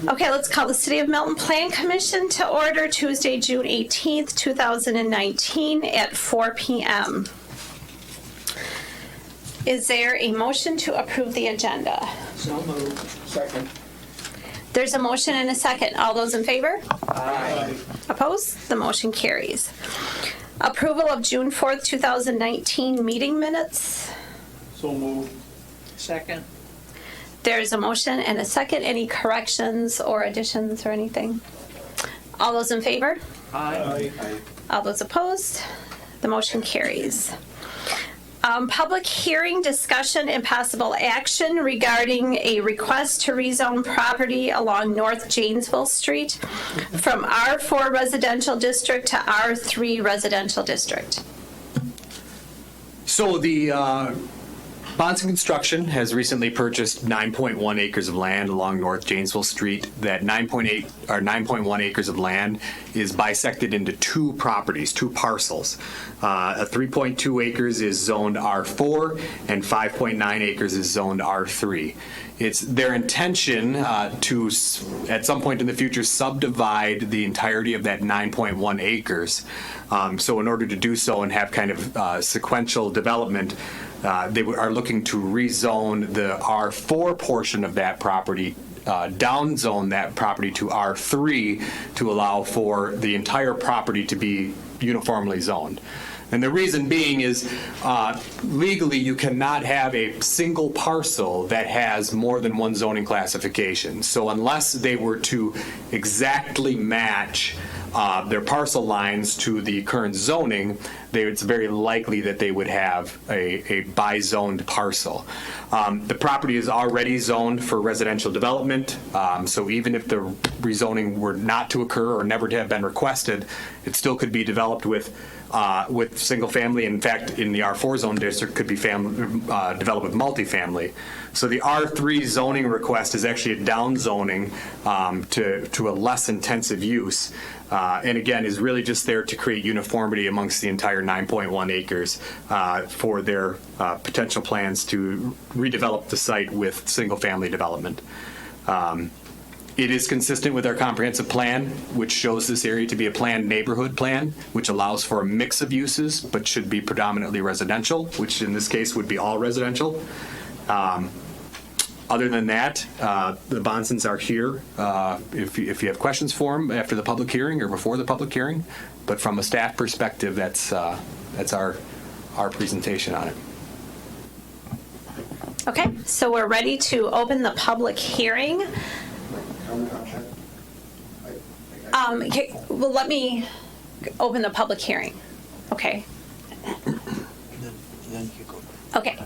Okay, let's call the City of Milton Plan Commission to order Tuesday, June 18th, 2019 at 4 p.m. Is there a motion to approve the agenda? So moved. Second. There's a motion and a second. All those in favor? Aye. Opposed? The motion carries. Approval of June 4th, 2019 meeting minutes. So moved. Second. There's a motion and a second. Any corrections or additions or anything? All those in favor? Aye. All those opposed? The motion carries. Public hearing, discussion, and possible action regarding a request to rezone property along North Janesville Street from R4 Residential District to R3 Residential District. So the Bonson Construction has recently purchased 9.1 acres of land along North Janesville Street. That 9.1 acres of land is bisected into two properties, two parcels. 3.2 acres is zoned R4 and 5.9 acres is zoned R3. It's their intention to, at some point in the future, subdivide the entirety of that 9.1 acres. So in order to do so and have kind of sequential development, they are looking to rezone the R4 portion of that property, downzone that property to R3 to allow for the entire property to be uniformly zoned. And the reason being is legally you cannot have a single parcel that has more than one zoning classification. So unless they were to exactly match their parcel lines to the current zoning, it's very likely that they would have a bi-zoned parcel. The property is already zoned for residential development, so even if the rezoning were not to occur or never to have been requested, it still could be developed with single family. In fact, in the R4 zone district, could be developed with multifamily. So the R3 zoning request is actually a down zoning to a less intensive use. And again, is really just there to create uniformity amongst the entire 9.1 acres for their potential plans to redevelop the site with single-family development. It is consistent with our comprehensive plan, which shows this area to be a planned neighborhood plan, which allows for a mix of uses, but should be predominantly residential, which in this case would be all residential. Other than that, the Bonsons are here if you have questions for them after the public hearing or before the public hearing. But from a staff perspective, that's our presentation on it. Okay, so we're ready to open the public hearing. Okay, well, let me open the public hearing. Okay. Okay.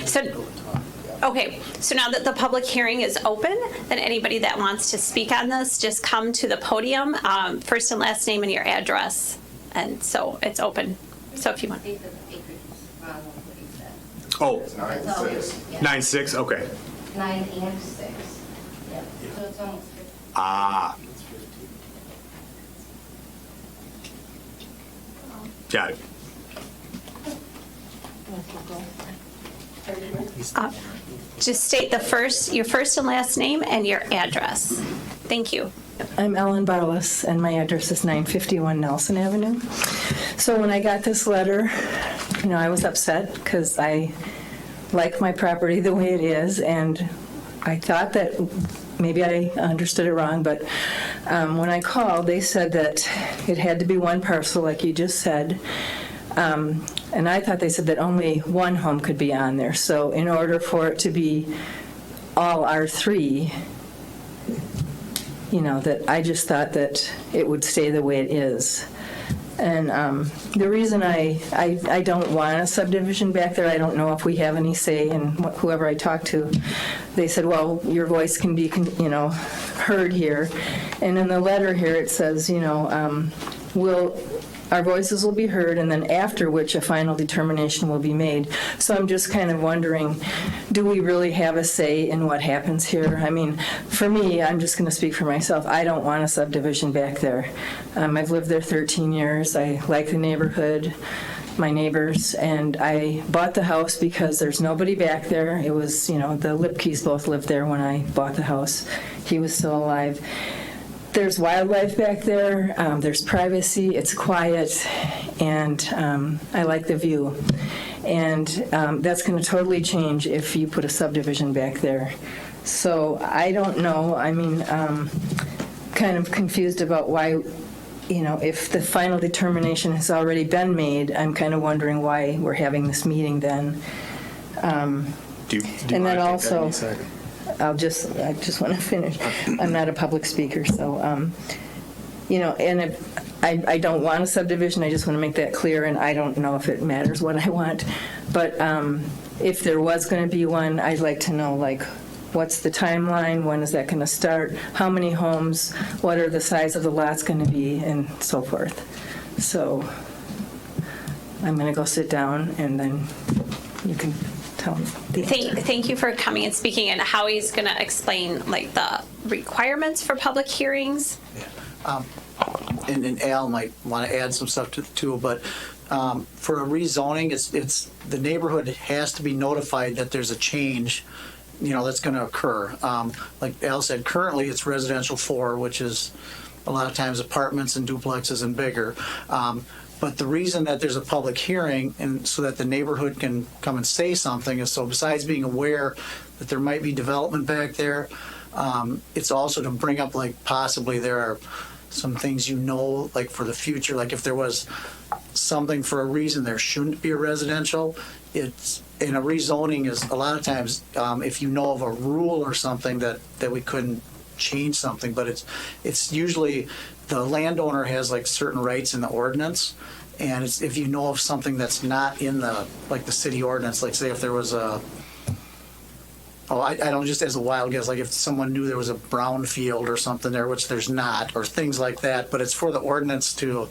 So now that the public hearing is open, then anybody that wants to speak on this, just come to the podium, first and last name and your address. And so it's open. So if you want. Oh, 9-6. 9-6, okay. 9 and 6. Yep. So it's almost 50. Ah. Got it. Just state your first and last name and your address. Thank you. I'm Ellen Barlas, and my address is 951 Nelson Avenue. So when I got this letter, I was upset because I like my property the way it is, and I thought that maybe I understood it wrong, but when I called, they said that it had to be one parcel, like you just said. And I thought they said that only one home could be on there. So in order for it to be all R3, that I just thought that it would stay the way it is. And the reason I don't want a subdivision back there, I don't know if we have any say, and whoever I talked to, they said, well, your voice can be, heard here. And in the letter here, it says, our voices will be heard, and then after which a final determination will be made. So I'm just kind of wondering, do we really have a say in what happens here? I mean, for me, I'm just going to speak for myself. I don't want a subdivision back there. I've lived there 13 years. I like the neighborhood. my neighbors, and I bought the house because there's nobody back there. It was, the Lipkes both lived there when I bought the house. He was still alive. There's wildlife back there. There's privacy. It's quiet, and I like the view. And that's going to totally change if you put a subdivision back there. So I don't know. I mean, kind of confused about why, if the final determination has already been made, I'm kind of wondering why we're having this meeting then. Do you And then want to take that also- any second? I just want to finish. I'm not a public speaker, so, and I don't want a subdivision, I just want to make that clear, and I don't know if it matters what I want. But if there was going to be one, I'd like to know, what's the timeline, when is that going to start, how many homes, what are the size of the lots going to be, and so forth. So I'm going to go sit down, and then you can tell me. Thank you for coming and speaking, and Howie's going to explain the requirements for public hearings. And Al might want to add some stuff too, but for a rezoning, it's the neighborhood has to be notified that there's a change, that's going to occur. Like Al said, currently it's residential 4, which is a lot of times apartments and duplexes and bigger. But the reason that there's a public hearing and so that the neighborhood can come and say something is so besides being aware that there might be development back there, it's also to bring up possibly there are some things for the future, if there was something for a reason there shouldn't be a residential, it's in a rezoning is a lot of times if you know of a rule or something that we couldn't change something, but it's usually the landowner has certain rights in the ordinance, and it's if you know of something that's not in the the city ordinance, say if there was a I don't just as a wild guess, if someone knew there was a brown field or something there, which there's not, or things like that, but it's for the ordinance to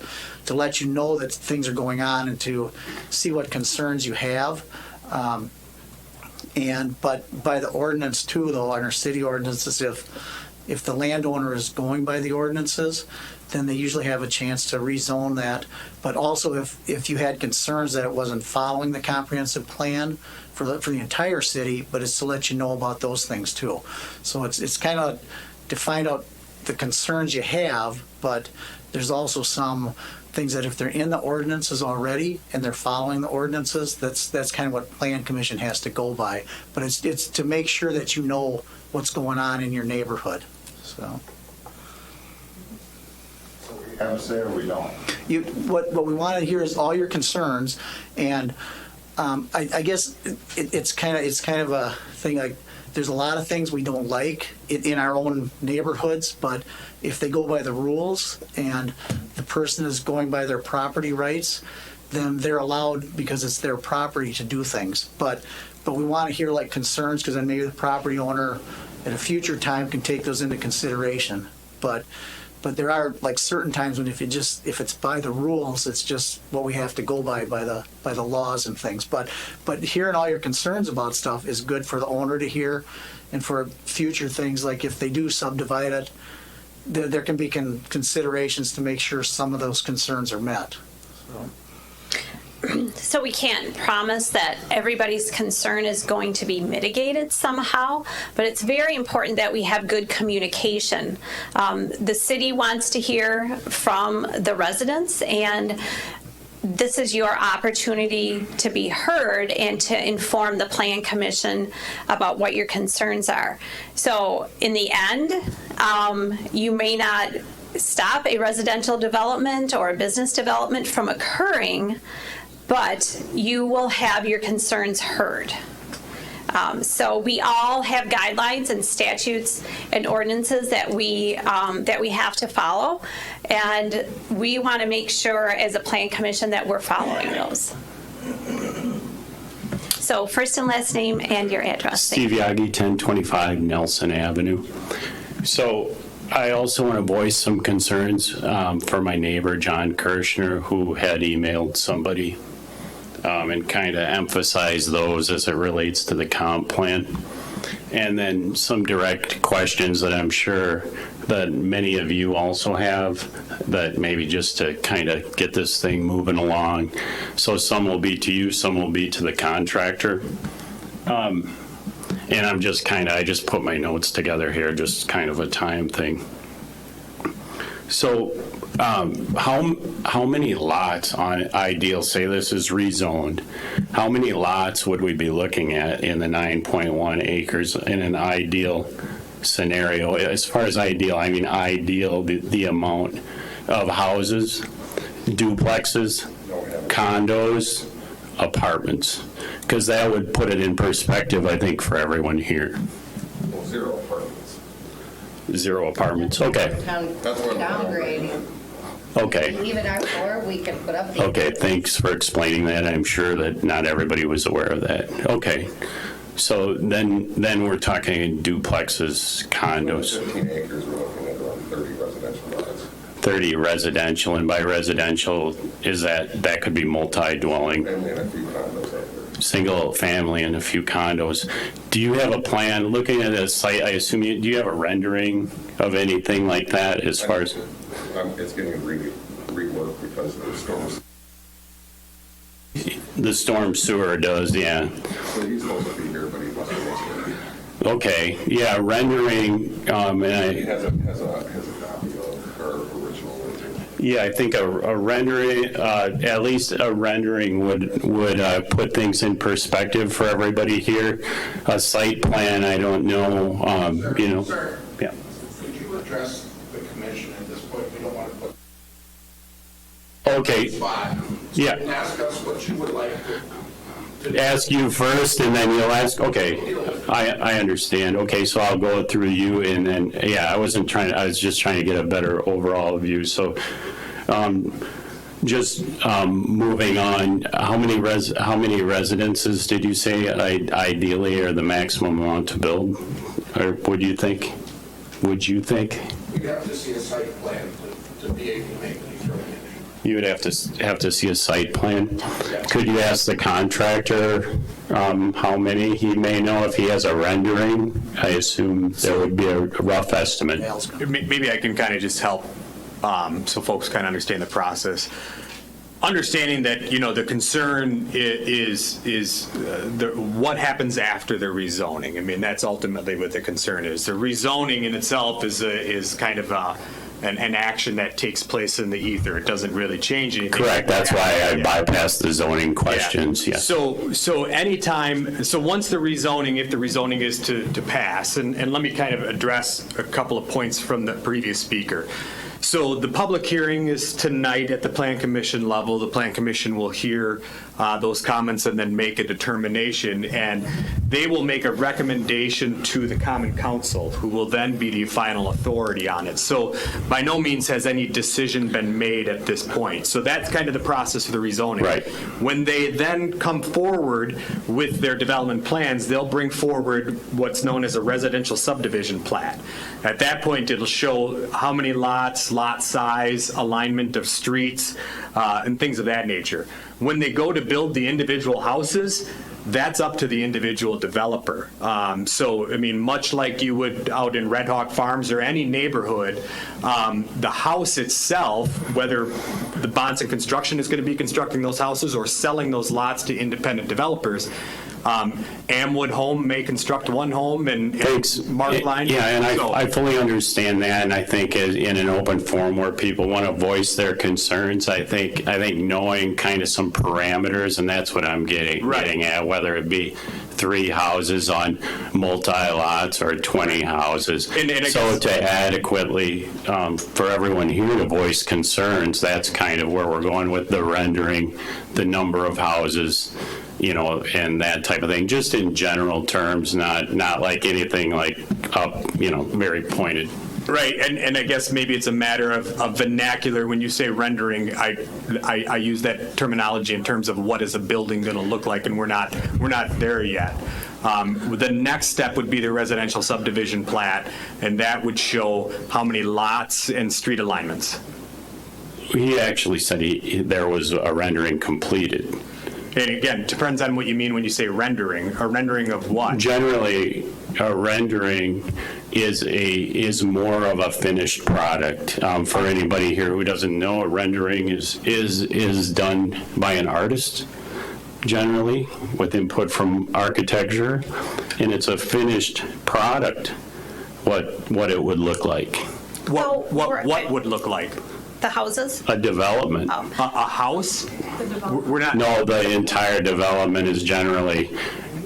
let you know that things are going on and to see what concerns you have. But by the ordinance too, though, on our city ordinances, if the landowner is going by the ordinances, then they usually have a chance to rezone that. But also if you had concerns that it wasn't following the comprehensive plan for the entire city, but it's to let you know about those things too. So it's kind of to find out the concerns you have, but there's also some things that if they're in the ordinances already and they're following the ordinances, that's kind of what Plan Commission has to go by. But it's to make sure that you know what's going on in your neighborhood. So we have a say or we don't? What we want to hear is all your concerns, and I guess it's kind of a thing there's a lot of things we don't like in our own neighborhoods, but if they go by the rules and the person is going by their property rights, then they're allowed because it's their property to do things. But we want to hear concerns because then maybe the property owner at a future time can take those into consideration. But there are certain times when if it's by the rules, it's just what we have to go by the laws and things. But hearing all your concerns about stuff is good for the owner to hear, and for future things if they do subdivide it, there can be considerations to make sure some of those concerns are met. So we can't promise that everybody's concern is going to be mitigated somehow, but it's very important that we have good communication. The city wants to hear from the residents, and this is your opportunity to be heard and to inform the Plan Commission about what your concerns are. So in the end, you may not stop a residential development or a business development from occurring, but you will have your concerns heard. So we all have guidelines and statutes and ordinances that we have to follow, and we want to make sure as a Plan Commission that we're following those. So first and last name and your address. Steve Yagi, 1025 Nelson Avenue. So I also want to voice some concerns for my neighbor, John Kirshner, who had emailed somebody and kind of emphasize those as it relates to the comp plan. and then some direct questions that I'm sure that many of you also have, that maybe just to kind of get this thing moving along. So some will be to you, some will be to the contractor. And I just put my notes together here, just kind of a time thing. So how many lots on ideal, say this is rezoned, how many lots would we be looking at in the 9.1 acres in an ideal scenario? As far as ideal, I mean ideal, the amount of houses, duplexes, condos, apartments, because that would put it in perspective, I think, for everyone here. Well, 0 apartments. 0 apartments, okay, Downgrading. okay. Leave it out for, we can put up the. Okay, thanks for explaining that. I'm sure that not everybody was aware of that. Okay. So then we're talking duplexes, condos, 15 acres, we're looking at around 30 residential lots. 30 residential, and by residential, is that could be multi-dwelling, And then a few condos out there. single family and a few condos. Do you have a plan, looking at a site, I assume, do you have a rendering of anything like that as far as? It's getting reworked because of the storms. The storm sewer does, yeah. So he's supposed to be here, but he wasn't yesterday. Okay, yeah, rendering, and He I, has a copy of our original rendering. yeah, I think a rendering, at least a rendering would put things in perspective for everybody here. A site plan, I don't know, Sir, yeah. could you address the commission at this point? We don't want to put Okay, spot. yeah. Ask us what you would like to Ask you first, and then you'll ask, okay, I understand. Okay, so I'll go through you, and then, yeah, I was just trying to get a better overall view, so, just moving on, how many residences did you say ideally are the maximum amount to build? Or would you think? We'd have to see a site plan to be able to make a determination. You would have to see a site plan. Could you ask the contractor how many he may know if he has a rendering? I assume there would be a rough estimate. Maybe I can kind of just help so folks kind of understand the process. Understanding that, the concern is what happens after the rezoning. I mean, that's ultimately what the concern is. The rezoning in itself is kind of an action that takes place in the ether. It doesn't really change anything. Correct, that's why I Yeah. bypassed the zoning questions, Yeah. yes. So once the rezoning, if the rezoning is to pass, and let me kind of address a couple of points from the previous speaker. So the public hearing is tonight at the Plan Commission level. The Plan Commission will hear those comments and then make a determination, and they will make a recommendation to the Common Council, who will then be the final authority on it. So by no means has any decision been made at this point. So that's kind of the process of the rezoning. Right. When they then come forward with their development plans, they'll bring forward what's known as a residential subdivision plat. At that point, it'll show how many lots, lot size, alignment of streets, and things of that nature. When they go to build the individual houses, that's up to the individual developer. So, I mean, much like you would out in Red Hawk Farms or any neighborhood, the house itself, whether the Bonson Construction is going to be constructing those houses or selling those lots to independent developers, Amwood Home may construct one home and Mark Line. Yeah, and I fully understand that, and I think in an open forum where people want to voice their concerns, I think knowing kind of some parameters, and that's what I'm getting at, whether it be 3 houses on multi-lots or 20 houses. So to adequately, for everyone here to voice concerns, that's kind of where we're going with the rendering, the number of houses, and that type of thing, just in general terms, not like anything like up, very pointed. Right, and I guess maybe it's a matter of vernacular. When you say rendering, I use that terminology in terms of what is a building going to look like, and we're not there yet. The next step would be the residential subdivision plat, and that would show how many lots and street alignments. He actually said there was a rendering completed. And again, it depends on what you mean when you say rendering. A rendering of what? Generally, a rendering is more of a finished product. For anybody here who doesn't know, a rendering is done by an artist, generally, with input from architecture, and it's a finished product, what it would look like. What would look like? The houses? A development. Oh. A house? We're not. No, the entire development is generally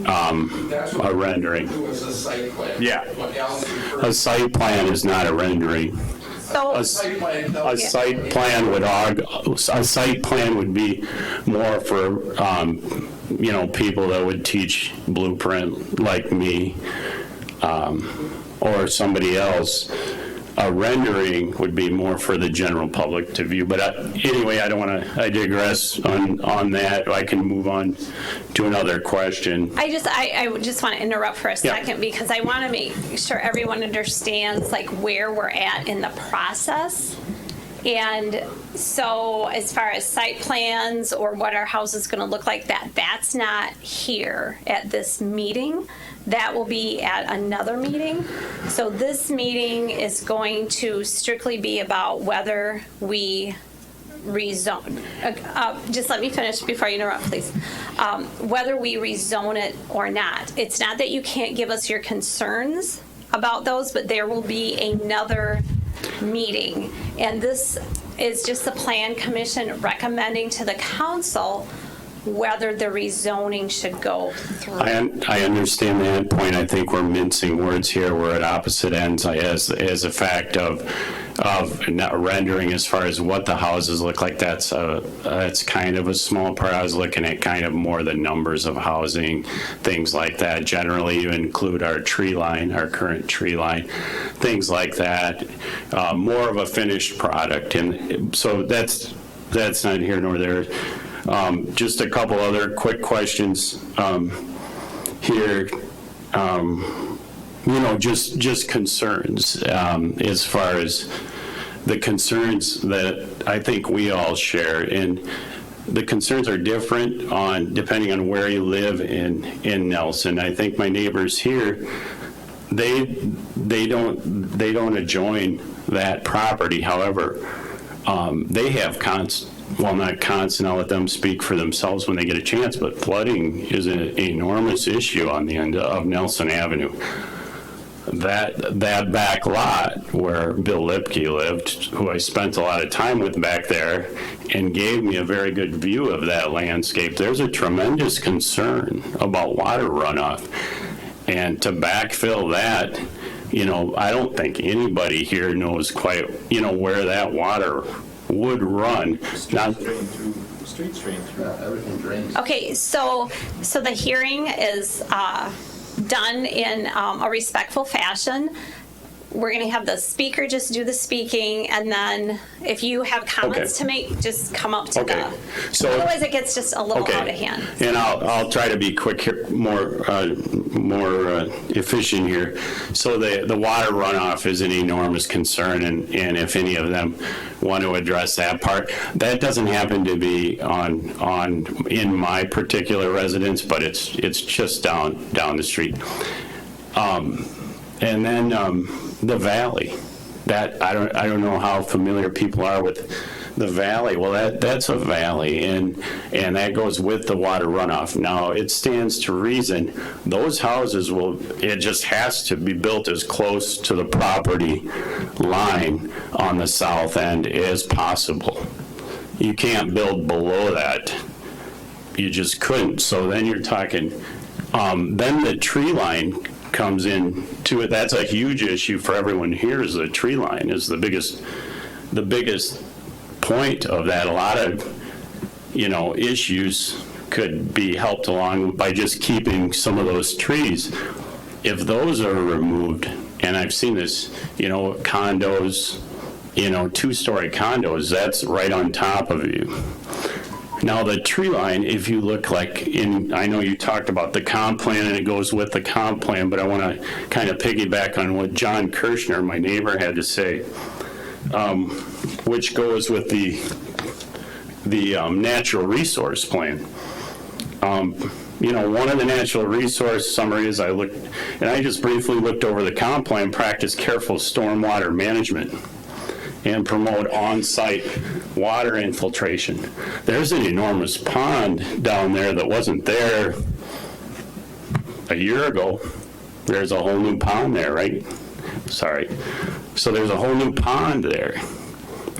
a rendering. It was a site plan. Yeah. What Alan referred A site plan is not a rendering. So, A site plan would be more for, people that would teach blueprint like me, or somebody else. A rendering would be more for the general public to view. But anyway, I digress on that. I can move on to another question. I just want to interrupt for a Yeah. second because I want to make sure everyone understands like where we're at in the process. And so as far as site plans or what our house is going to look like, that's not here at this meeting. That will be at another meeting. So this meeting is going to strictly be about whether we rezone. Just let me finish before you interrupt, please. Whether we rezone it or not. It's not that you can't give us your concerns about those, but there will be another meeting. And this is just the Plan Commission recommending to the council whether the rezoning should go through. I understand that point. I think we're mincing words here. We're at opposite ends as a fact of not rendering as far as what the houses look like. That's kind of a small part. I was looking at kind of more the numbers of housing, things like that. Generally, you include our tree line, our current tree line, things like that. More of a finished product. And so that's not here nor there. Just a couple other quick questions here. Just concerns as far as the concerns that I think we all share. And the concerns are different depending on where you live in Nelson. I think my neighbors here, they don't adjoin that property. However, they have not constant, I'll let them speak for themselves when they get a chance, but flooding is an enormous issue on the end of Nelson Avenue. That back lot where Bill Lipke lived, who I spent a lot of time with back there, and gave me a very good view of that landscape, there's a tremendous concern about water runoff. And to backfill that, I don't think anybody here knows quite, where that water would run. Streets drain through. Everything drains. Okay, so the hearing is done in a respectful fashion. We're going to have the speaker just do the speaking, and then if you have comments to make, just come up to So, otherwise it gets just a little out of hand. And I'll try to be quick here, more efficient here. So the water runoff is an enormous concern, and if any of them want to address that part, that doesn't happen to be in my particular residence, but it's just down the street. And then the valley. That I don't know how familiar people are with the valley. Well, that's a valley, and that goes with the water runoff. Now, it stands to reason those houses it just has to be built as close to the property line on the south end as possible. You can't build below that. You just couldn't. So then you're talking, then the tree line comes in to it. That's a huge issue for everyone here. Is the tree line is the biggest point of that. A lot of issues could be helped along by just keeping some of those trees. If those are removed, and I've seen this, condos, two-story condos, that's right on top of you. Now, the tree line, if you look I know you talked about the comp plan and it goes with the comp plan, but I want to kind of piggyback on what John Kirshner, my neighbor, had to say, which goes with the natural resource plan. One of the natural resource summaries I looked, and I just briefly looked over the comp plan, practice careful stormwater management and promote on-site water infiltration. There's an enormous pond down there that wasn't there a year ago. There's a whole new pond there, right? Sorry. So there's a whole new pond there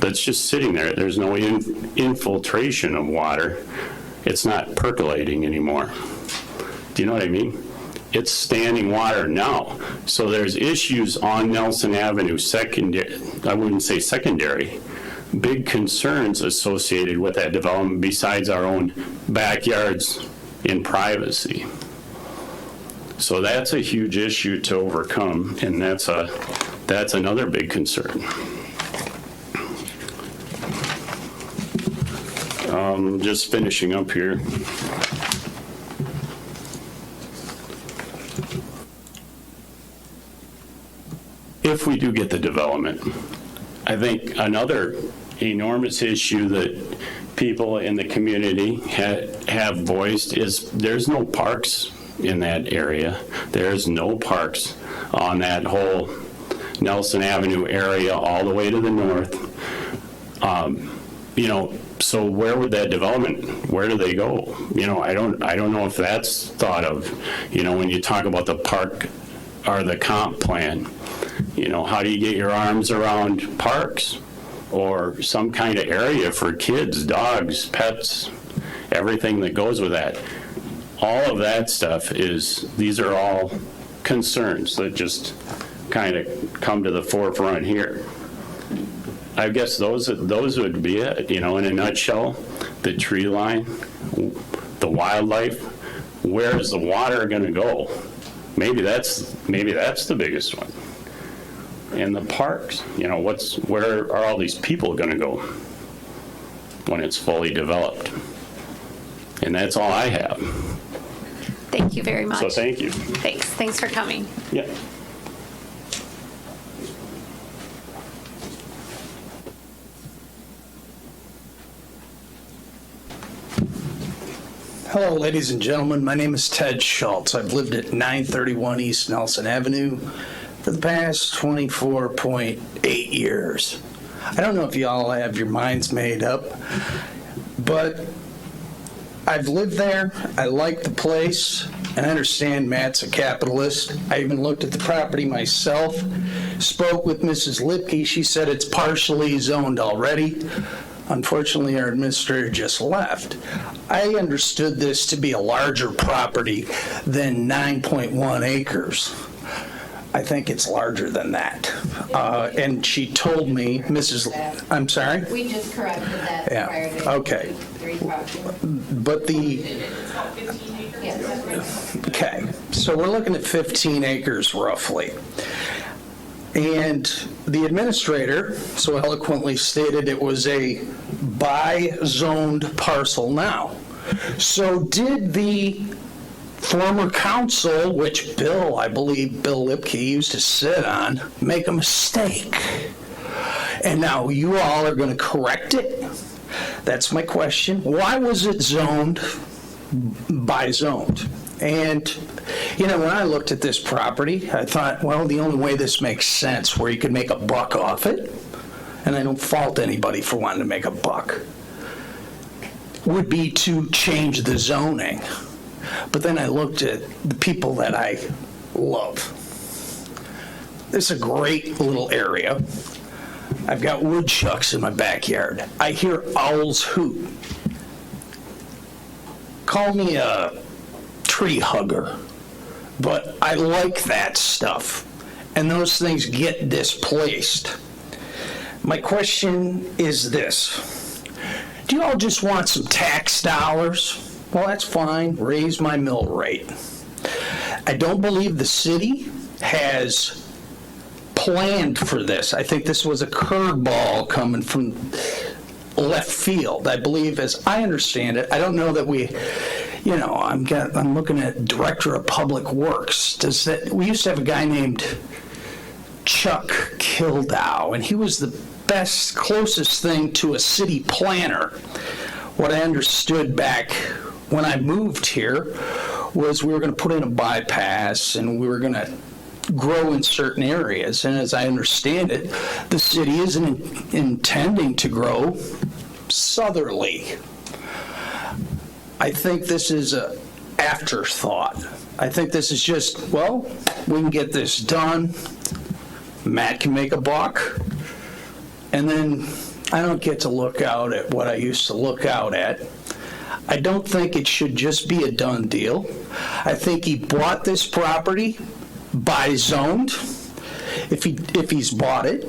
that's just sitting there. There's no infiltration of water. It's not percolating anymore. Do you know what I mean? It's standing water now. So there's issues on Nelson Avenue, secondary, I wouldn't say secondary, big concerns associated with that development besides our own backyards in privacy. So that's a huge issue to overcome, and that's another big concern. Just finishing up here. If we do get the development, I think another enormous issue that people in the community have voiced is there's no parks in that area. There's no parks on that whole Nelson Avenue area all the way to the north. So where would that development, where do they go? I don't know if that's thought of, when you talk about the park or the comp plan. How do you get your arms around parks or some kind of area for kids, dogs, pets, everything that goes with that? All of that stuff these are all concerns that just kind of come to the forefront here. I guess those would be it, in a nutshell. The tree line, the wildlife, where is the water going to go? Maybe that's the biggest one. And the parks, where are all these people going to go when it's fully developed? And that's all I have. Thank you very much. So thank you. Thanks for coming. Yeah. Hello, ladies and gentlemen. My name is Ted Schultz. I've lived at 931 East Nelson Avenue for the past 24.8 years. I don't know if you all have your minds made up, but I've lived there. I like the place, and I understand Matt's a capitalist. I even looked at the property myself, spoke with Mrs. Lipke. She said it's partially zoned already. Unfortunately, our administrator just left. I understood this to be a larger property than 9.1 acres. I think it's larger than that. And she told me, I'm sorry? We just corrected that Yeah, prior to okay. three properties. But Yes. okay, so we're looking at 15 acres roughly. And the administrator so eloquently stated it was a by-zoned parcel now. So did the former council, which I believe Bill Lipke used to sit on, make a mistake? And now you all are going to correct it? That's my question. Why was it zoned by-zoned? And, when I looked at this property, I thought, well, the only way this makes sense where you could make a buck off it, and I don't fault anybody for wanting to make a buck, would be to change the zoning. But then I looked at the people that I love. This is a great little area. I've got woodchucks in my backyard. I hear owls hoot. Call me a tree hugger, but I like that stuff, and those things get displaced. My question is this: do you all just want some tax dollars? Well, that's fine. Raise my mill rate. I don't believe the city has planned for this. I think this was a curveball coming from left field. I believe, as I understand it, I don't know that we, I'm looking at Director of Public Works. We used to have a guy named Chuck Kildow, and he was the closest thing to a city planner. What I understood back when I moved here was we were going to put in a bypass and we were going to grow in certain areas. And as I understand it, the city isn't intending to grow southerly. I think this is an afterthought. I think this is just, well, we can get this done. Matt can make a buck. And then I don't get to look out at what I used to look out at. I don't think it should just be a done deal. I think he bought this property by zoned. If he's bought it,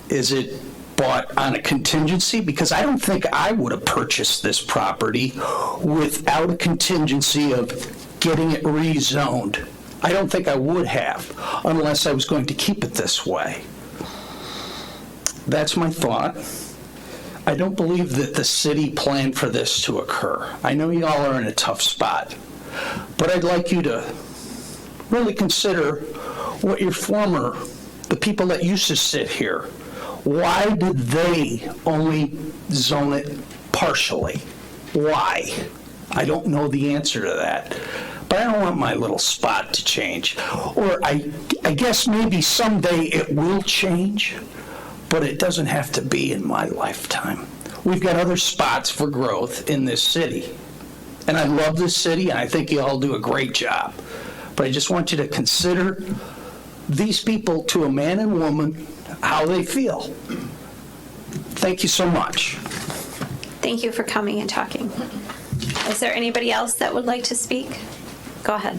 is it bought on a contingency? Because I don't think I would have purchased this property without a contingency of getting it rezoned. I don't think I would have unless I was going to keep it this way. That's my thought. I don't believe that the city planned for this to occur. I know y'all are in a tough spot, but I'd like you to really consider what the people that used to sit here, why did they only zone it partially? Why? I don't know the answer to that, but I don't want my little spot to change. Or I guess maybe someday it will change, but it doesn't have to be in my lifetime. We've got other spots for growth in this city. And I love this city, and I think you all do a great job. But I just want you to consider these people, to a man and woman, how they feel. Thank you so much. Thank you for coming and talking. Is there anybody else that would like to speak? Go ahead.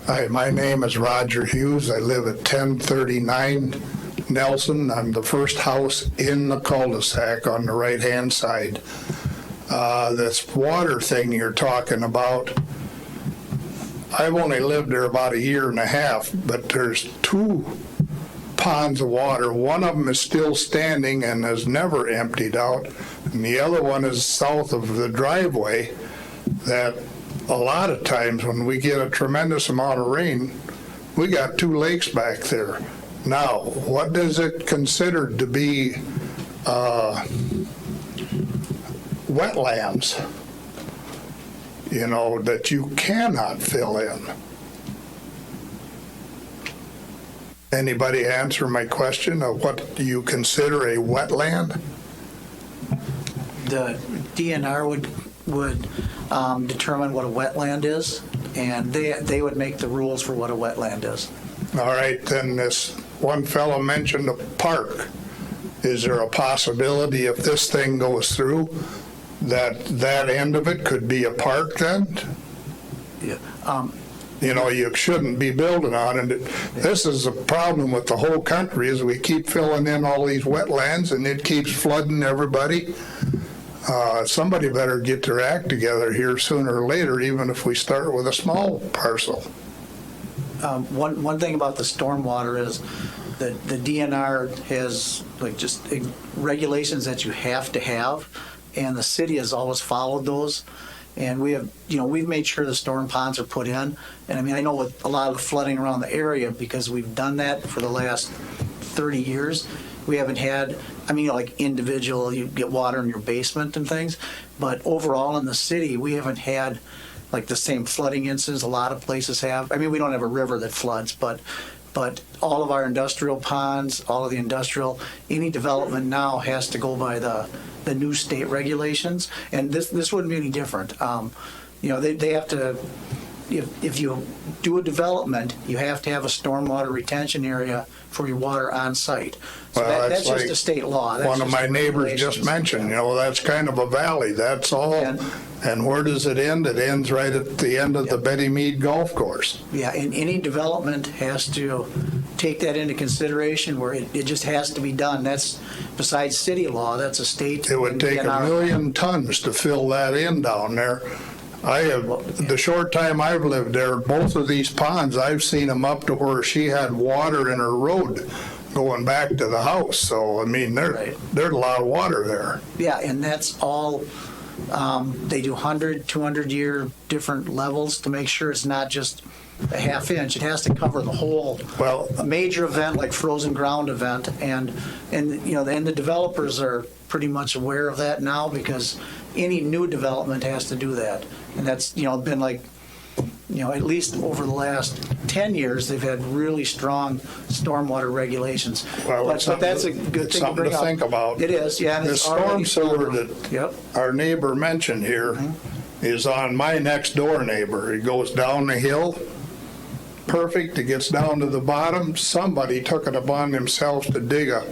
Hi, my name is Roger Hughes. I live at 1039 Nelson. I'm the first house in the cul-de-sac on the right-hand side. This water thing you're talking about, I've only lived there about 1.5 years, but there's 2 ponds of water. One of them is still standing and has never emptied out, and the other one is south of the driveway that a lot of times when we get a tremendous amount of rain, we got 2 lakes back there. Now, what is it considered to be wetlands, you know, that you cannot fill in? Anybody answer my question of what you consider a wetland? The DNR would determine what a wetland is, and they would make the rules for what a wetland is. All right, then this one fellow mentioned a park. Is there a possibility if this thing goes through that that end of it could be a park then? Yeah. You know, you shouldn't be building on it. This is a problem with the whole country, is we keep filling in all these wetlands and it keeps flooding everybody. Somebody better get their act together here sooner or later, even if we start with a small parcel. One thing about the stormwater is that the DNR has like just regulations that you have to have, and the city has always followed those. And we have, we've made sure the storm ponds are put in. And I mean, I know with a lot of the flooding around the area, because we've done that for the last 30 years, we haven't had, like individual, you get water in your basement and things. But overall in the city, we haven't had like the same flooding incidents a lot of places have. I mean, we don't have a river that floods, but all of our industrial ponds, all of the industrial, any development now has to go by the new state regulations, and this wouldn't be any different. They have to, if you do a development, you have to have a stormwater retention area for your water on site. So Well, that's like just a state law. That's one of just my neighbors just regulations. mentioned, that's kind of a valley, that's all. And where does it end? It ends right at the end of the Betty Mead Golf Course. Yeah, and any development has to take that into consideration, where it just has to be done. That's besides city law, that's a state. It would take 1 million tons to fill that in down there. The short time I've lived there, both of these ponds, I've seen them up to where she had water in her road going back to the house. So, I mean, there's a lot of water there. Yeah, and that's all, they do 100, 200-year different levels to make sure it's not just a half inch. It has to cover the whole, Well- a major event like frozen ground event. And the developers are pretty much aware of that now because any new development has to do that. And that's, been like, at least over the last 10 years, they've had really strong stormwater regulations. Well, But that's a good thing to something bring to up. think about. It is, yeah. and The it's storm already- sewer that Yep. our neighbor mentioned here is on my next door neighbor. It goes down the hill, perfect, it gets down to the bottom. Somebody took it upon themselves to dig a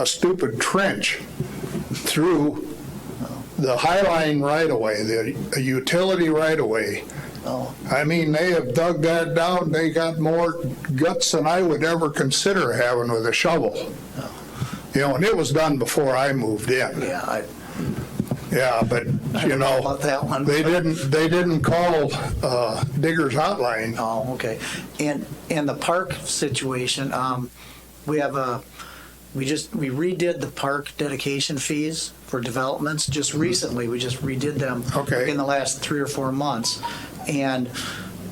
stupid trench through the Highline right-of-way, the utility right-of-way. Oh. I mean, they have dug that down, they got more guts than I would ever consider having with a shovel. And it was done before I moved in. Yeah, Yeah, but, I don't know about that one. they didn't call Digger's Hotline. Oh, okay. And the park situation, we redid the park dedication fees for developments just recently. We just redid them Okay. in the last 3 or 4 months. And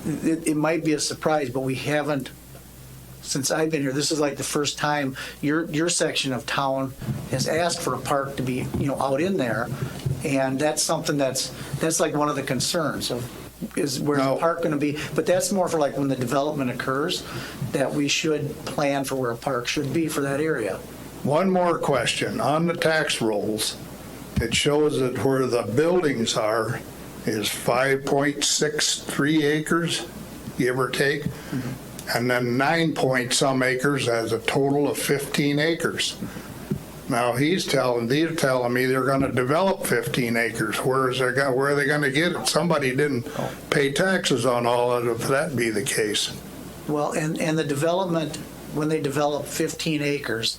it might be a surprise, but we haven't, since I've been here, this is like the first time your section of town has asked for a park to be, out in there. And that's something that's like one of the concerns of, is where's the No. park going to be? But that's more for like when the development occurs, that we should plan for where a park should be for that area. One more question. On the tax rolls, it shows that where the buildings are is 5.63 acres, give or take, and then 9 point some acres as a total of 15 acres. Now, they're telling me they're going to develop 15 acres. Where are they going to get it? Somebody didn't pay taxes on all of it, if that be the case. Well, and the development, when they develop 15 acres,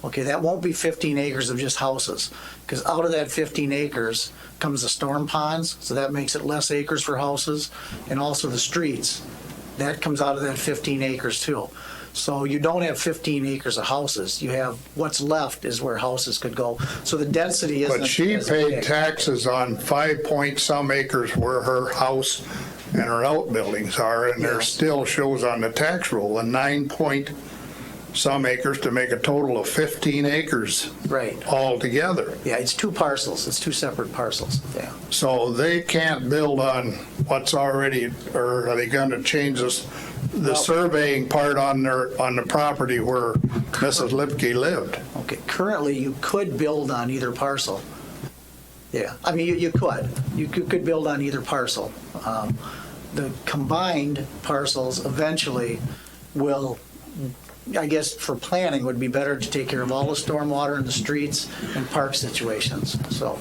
okay, that won't be 15 acres of just houses, because out of that 15 acres comes the storm ponds, so that makes it less acres for houses, and also the streets. That comes out of that 15 acres too. So you don't have 15 acres of houses. You have, what's left is where houses could go. So the density isn't. But she as paid big. taxes on 5 point some acres where her house and her outbuildings are, and there Yeah. still shows on the tax roll a 9 point some acres to make a total of 15 acres Right. altogether. Yeah, it's 2 parcels. It's 2 separate parcels. Yeah. So they can't build on what's already, or are they going to change the surveying part on the property where Mrs. Lipke lived? Okay, currently, you could build on either parcel. Yeah, I mean, you could. You could build on either parcel. The combined parcels eventually will, I guess, for planning, would be better to take care of all the stormwater in the streets and park situations, so,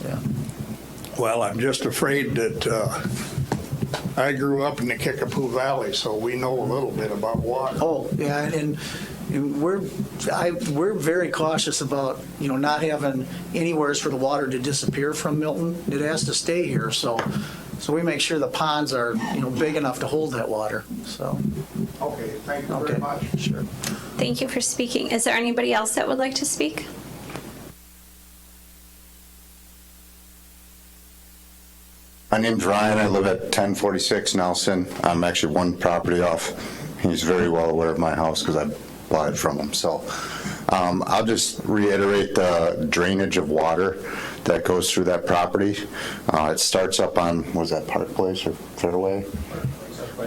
yeah. Well, I'm just afraid that I grew up in the Kickapoo Valley, so we know a little bit about water. Oh, yeah, and we're very cautious about, not having anywheres for the water to disappear from Milton. It has to stay here, so we make sure the ponds are, big enough to hold that water, so. Okay, thank you Okay, very much. sure. Thank you for speaking. Is there anybody else that would like to speak? My name's Ryan. I live at 1046 Nelson. I'm actually one property off. He's very well aware of my house because I bought it from him. So I'll just reiterate the drainage of water that goes through that property. It starts up on, was that Park Place or Fairway?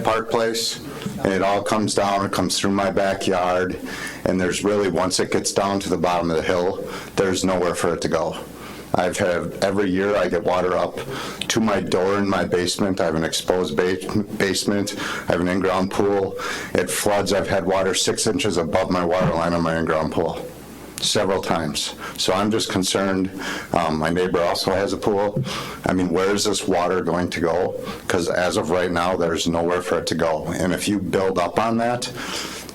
Park Place. And it all comes down, it comes through my backyard. And there's really, once it gets down to the bottom of the hill, there's nowhere for it to go. I've had, every year I get water up to my door in my basement. I have an exposed basement. I have an in-ground pool. It floods. I've had water 6 inches above my water line on my in-ground pool several times. So I'm just concerned. My neighbor also has a pool. I mean, where is this water going to go? Because as of right now, there's nowhere for it to go. And if you build up on that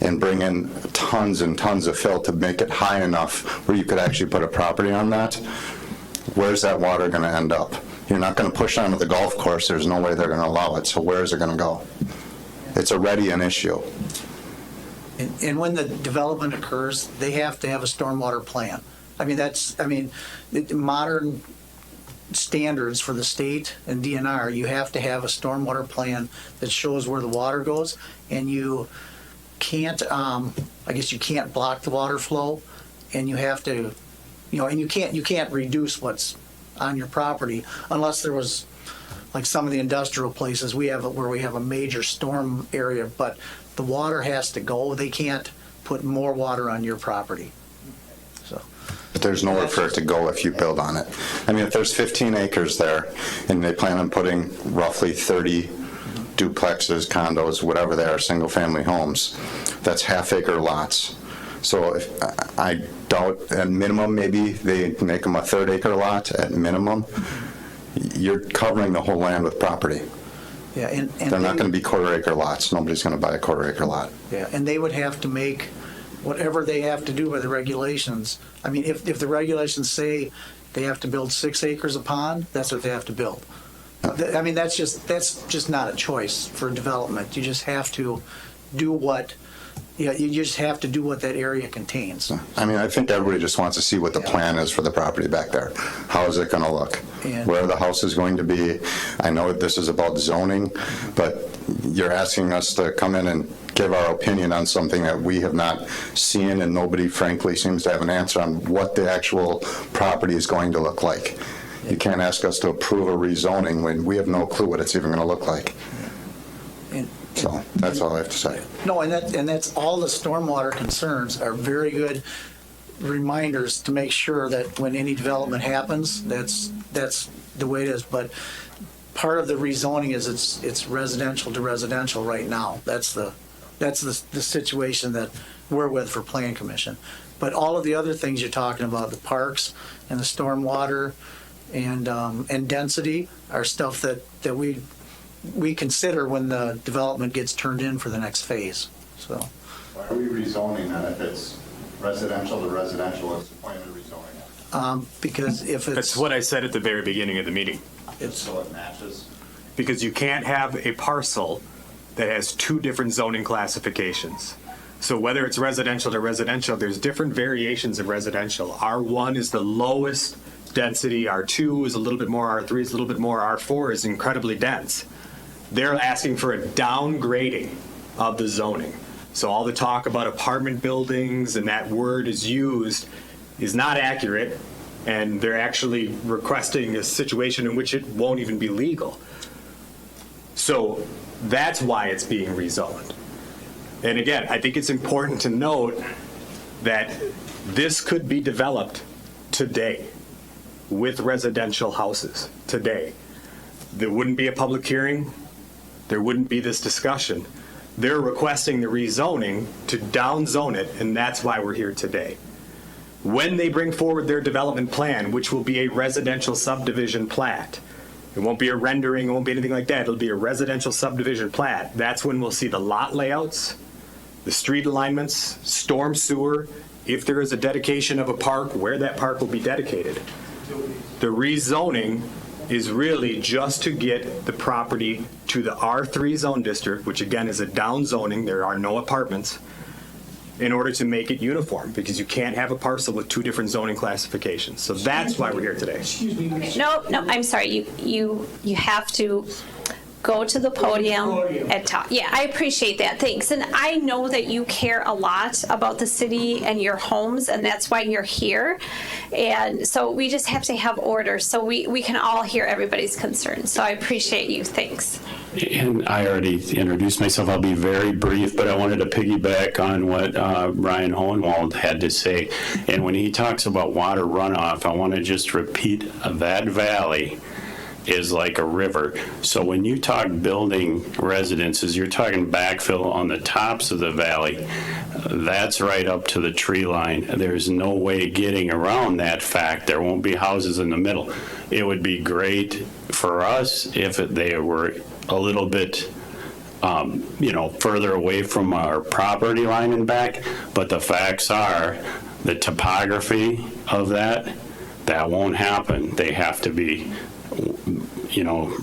and bring in tons and tons of fill to make it high enough where you could actually put a property on that, where's that water going to end up? You're not going to push onto the golf course. There's no way they're going to allow it. So where is it going to go? It's already an issue. And when the development occurs, they have to have a stormwater plan. I mean, modern standards for the state and DNR, you have to have a stormwater plan that shows where the water goes, and you can't, I guess you can't block the water flow, and you have to, and you can't reduce what's on your property unless there was, like some of the industrial places we have, where we have a major storm area, but the water has to go. They can't put more water on your property. So. But there's nowhere for it to go if you build on it. I mean, if there's 15 acres there and they plan on putting roughly 30 duplexes, condos, whatever they are, single-family homes, that's half-acre lots. So I doubt, at minimum, maybe they make them a third-acre lot at minimum. You're covering the whole land with property. Yeah, and They're not going to be quarter-acre lots. Nobody's going to buy a quarter-acre lot. Yeah, and they would have to make whatever they have to do by the regulations. I mean, if the regulations say they have to build 6 acres a pond, that's what they have to build. I mean, that's just not a choice for development. You just have to do what, you just have to do what that area contains. I mean, I think everybody just wants to see what the plan is for the property back there. How is it going to look? And where the house is going to be. I know this is about zoning, but you're asking us to come in and give our opinion on something that we have not seen, and nobody, frankly, seems to have an answer on what the actual property is going to look like. You can't ask us to approve a rezoning when we have no clue what it's even going to look like. So that's all I have to say. No, and that's all the stormwater concerns are very good reminders to make sure that when any development happens, that's the way it is. But part of the rezoning is it's residential to residential right now. That's the situation that we're with for Plan Commission. But all of the other things you're talking about, the parks and the stormwater and density, are stuff that we consider when the development gets turned in for the next phase. So Why are we rezoning then if it's residential to residential? What's the point of rezoning it? because if it's That's what I said at the very beginning of the meeting. So it matches. Because you can't have a parcel that has 2 different zoning classifications. So whether it's residential to residential, there's different variations of residential. R1 is the lowest density, R2 is a little bit more, R3 is a little bit more, R4 is incredibly dense. They're asking for a downgrading of the zoning. So all the talk about apartment buildings and that word is used is not accurate, and they're actually requesting a situation in which it won't even be legal. So that's why it's being rezoned. And again, I think it's important to note that this could be developed today with residential houses today. There wouldn't be a public hearing. There wouldn't be this discussion. They're requesting the rezoning to downzone it, and that's why we're here today. When they bring forward their development plan, which will be a residential subdivision plat, it won't be a rendering, it won't be anything like that. It'll be a residential subdivision plat. That's when we'll see the lot layouts, the street alignments, storm sewer, if there is a dedication of a park, where that park will be dedicated. The rezoning is really just to get the property to the R3 zone district, which again is a down zoning, there are no apartments, in order to make it uniform, because you can't have a parcel with 2 different zoning classifications. So that's why we're here today. Excuse me, Ms. No, I'm sorry. You have to go to the podium and talk. Yeah, I appreciate that. Thanks. And I know that you care a lot about the city and your homes, and that's why you're here. And so we just have to have order so we can all hear everybody's concerns. So I appreciate you. Thanks. And I already introduced myself. I'll be very brief, but I wanted to piggyback on what Ryan Hohenwald had to say. And when he talks about water runoff, I want to just repeat that valley is like a river. So when you talk building residences, you're talking backfill on the tops of the valley. That's right up to the tree line. There's no way getting around that fact. There won't be houses in the middle. It would be great for us if they were a little bit further away from our property line and back, but the facts are the topography of that won't happen. They have to be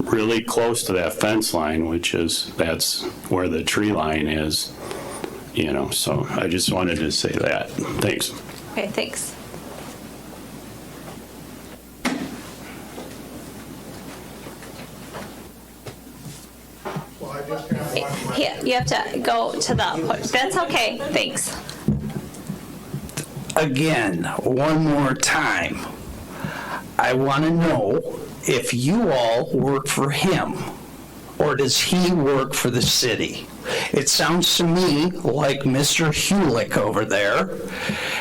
really close to that fence line, that's where the tree line is, so I just wanted to say that. Thanks. Okay, thanks. You have to go to the, that's okay, thanks. Again, one more time, I want to know if you all work for him, or does he work for the city? It sounds to me like Mr. Hewlick over there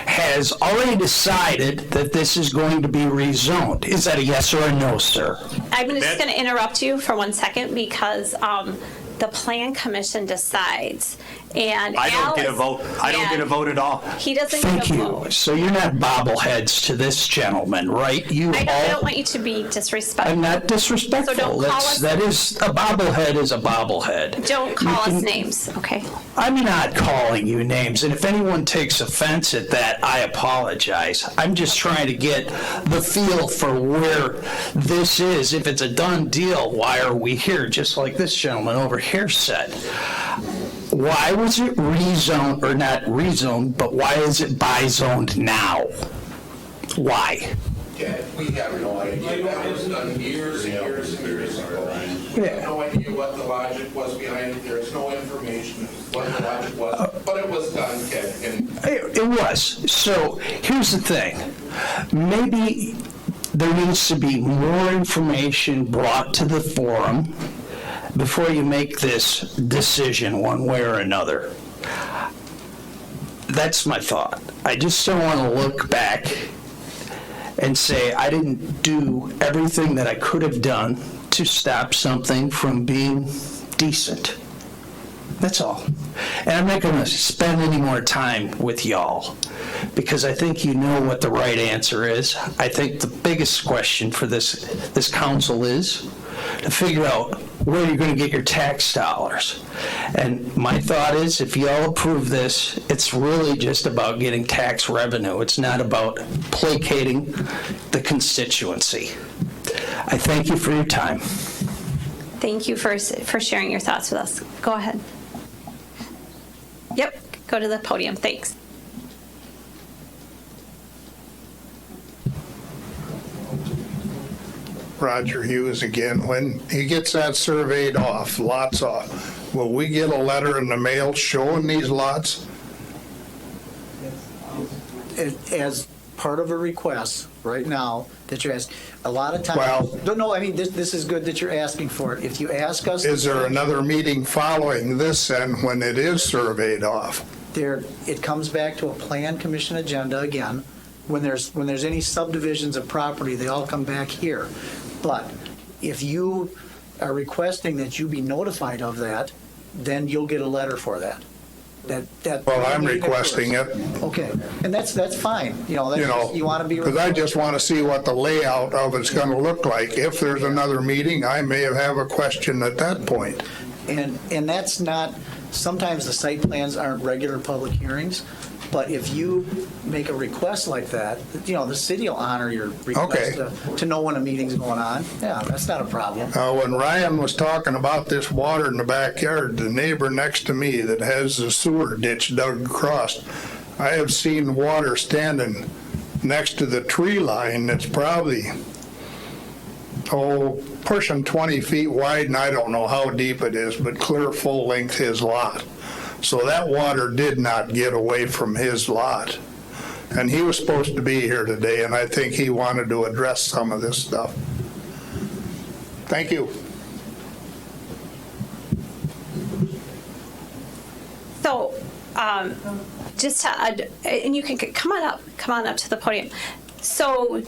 has already decided that this is going to be rezoned. Is that a yes or a no, sir? I'm just going to interrupt you for 1 second because the Plan Commission decides, and I don't get a vote. I don't get a vote at all. He doesn't Thank get a you. vote. So you're not bobbleheads to this gentleman, right? You I all. don't want you to be disrespectful. I'm not disrespectful. So don't call us- That is, a bobblehead is a bobblehead. Don't call You us can- names, okay? I'm not calling you names, and if anyone takes offense at that, I apologize. I'm just trying to get the feel for where this is. If it's a done deal, why are we here? Just like this gentleman over here said. Why was it rezoned, or not rezoned, but why is it bi-zoned now? Why? Yeah, we have no idea. That was done years and years and years ago. We have no idea what the logic was behind it. There's no information what the logic was, but it was done, Ted. And It was. So here's the thing. Maybe there needs to be more information brought to the forum before you make this decision one way or another. That's my thought. I just don't want to look back and say I didn't do everything that I could have done to stop something from being decent. That's all. And I'm not going to spend any more time with y'all because I think you know what the right answer is. I think the biggest question for this council is to figure out where you're going to get your tax dollars. And my thought is if y'all approve this, it's really just about getting tax revenue. It's not about placating the constituency. I thank you for your time. Thank you for sharing your thoughts with us. Go ahead. Yep, go to the podium, thanks. Roger Hughes again. When he gets that surveyed off, lots off, will we get a letter in the mail showing these lots? As part of a request right now that you're asking, a lot of times. Well- No, I mean, this is good that you're asking for it. If you ask us. Is there another meeting following this then when it is surveyed off? It comes back to a Plan Commission agenda again. When there's any subdivisions of property, they all come back here. But if you are requesting that you be notified of that, then you'll get a letter for that. Well, I'm requesting it. Okay, and that's fine. You want to be. Because I just want to see what the layout of it's going to look like. If there's another meeting, I may have a question at that point. And that's not, sometimes the site plans aren't regular public hearings, but if you make a request like that, the city will honor your request to know when a meeting's going on. Yeah, that's not a problem. When Ryan was talking about this water in the backyard, the neighbor next to me that has the sewer ditch dug across, I have seen water standing next to the tree line that's probably, pushing 20 feet wide, and I don't know how deep it is, but clear full length his lot. So that water did not get away from his lot. And he was supposed to be here today, and I think he wanted to address some of this stuff. Thank you. So, just to, and you can come on up to the podium. So,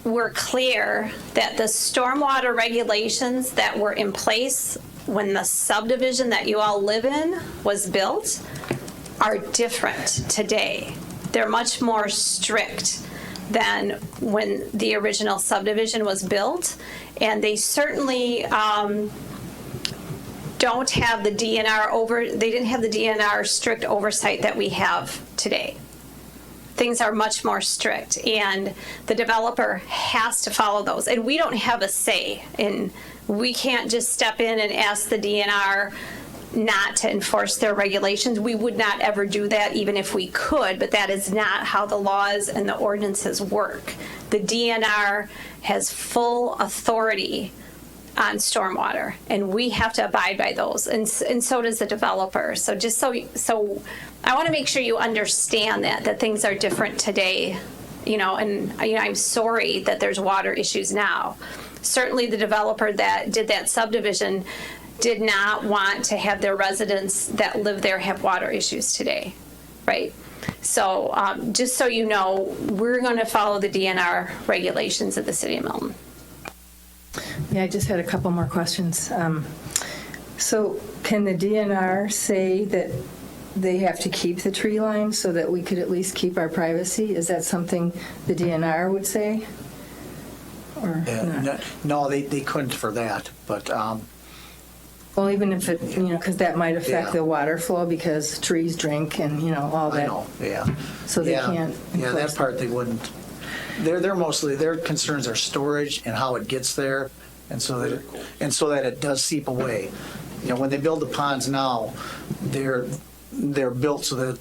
we're clear that the stormwater regulations that were in place when the subdivision that you all live in was built are different today. They're much more strict than when the original subdivision was built, and they certainly don't have the DNR they didn't have the DNR strict oversight that we have today. Things are much more strict, and the developer has to follow those. And we don't have a say in, we can't just step in and ask the DNR not to enforce their regulations. We would not ever do that even if we could, but that is not how the laws and the ordinances work. The DNR has full authority on stormwater, and we have to abide by those, and so does the developer. So just so I want to make sure you understand that things are different today, and I'm sorry that there's water issues now. Certainly the developer that did that subdivision did not want to have their residents that live there have water issues today, right? So just so you know, we're going to follow the DNR regulations of the city of Milton. Yeah, I just had a couple more questions. So can the DNR say that they have to keep the tree line so that we could at least keep our privacy? Is that something the DNR would say? Or not? No, they couldn't for that, but, Well, even if it, because that might affect Yeah. the water flow because trees drink and, all I that. know, yeah. So they Yeah, can't Yeah, enforce that part they wouldn't. They're mostly, their concerns are storage and how it gets there, and so that it does seep away. When they build the ponds now, they're built so that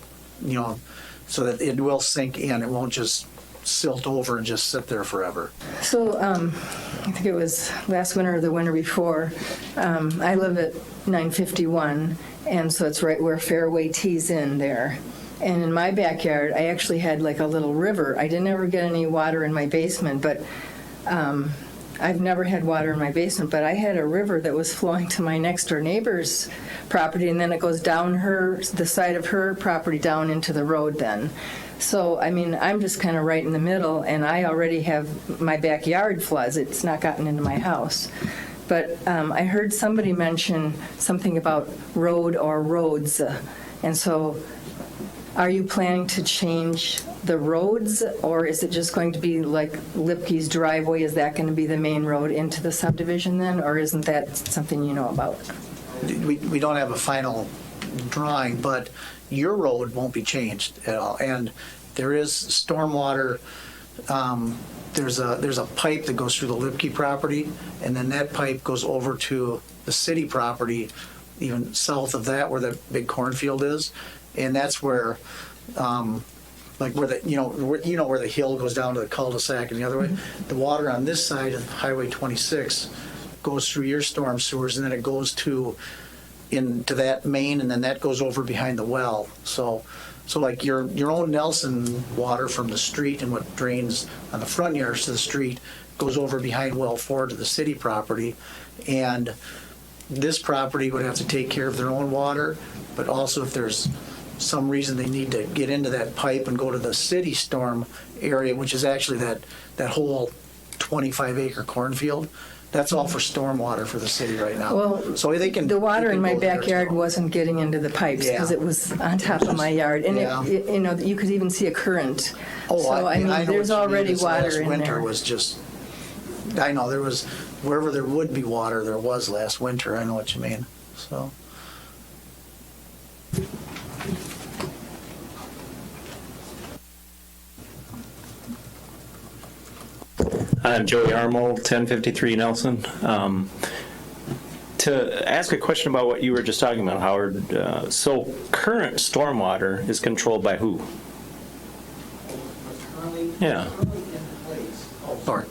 it will sink in. It won't just silt over and just sit there forever. So I think it was last winter or the winter before, I live at 951, and so it's right where Fairway tees in there. And in my backyard, I actually had like a little river. I didn't ever get any water in my basement, but I've never had water in my basement, but I had a river that was flowing to my next door neighbor's property, and then it goes down the side of her property down into the road then. So, I'm just kind of right in the middle, and I already have my backyard floods. It's not gotten into my house. But I heard somebody mention something about road or roads. And so are you planning to change the roads, or is it just going to be like Lipke's driveway? Is that going to be the main road into the subdivision then, or isn't that something you know about? We don't have a final drawing, but your road won't be changed at all. And there is stormwater, there's a pipe that goes through the Lipke property, and then that pipe goes over to the city property, even south of that where the big cornfield is. And that's where, like where where the hill goes down to the cul-de-sac and the other way. The water on this side of Highway 26 goes through your storm sewers, and then it goes into that main, and then that goes over behind the well. So like your own Nelson water from the street and what drains on the front yards to the street goes over behind well 4 to the city property. And this property would have to take care of their own water, but also if there's some reason they need to get into that pipe and go to the city storm area, which is actually that whole 25-acre cornfield. That's all for stormwater for the city right now. Well, so they can. The water in my go there backyard too. wasn't getting into the pipes because Yeah. it was on top of my yard, and Yeah. you could even see a current. Oh, So I know there's what you mean. already This water last in winter there. was just. I know there was wherever there would be water, there was last winter. I know what you mean. So. I'm Joey Armo, 1053 Nelson. To ask a question about what you were just talking about, Howard, so current stormwater is controlled by who? Yeah. Sorry.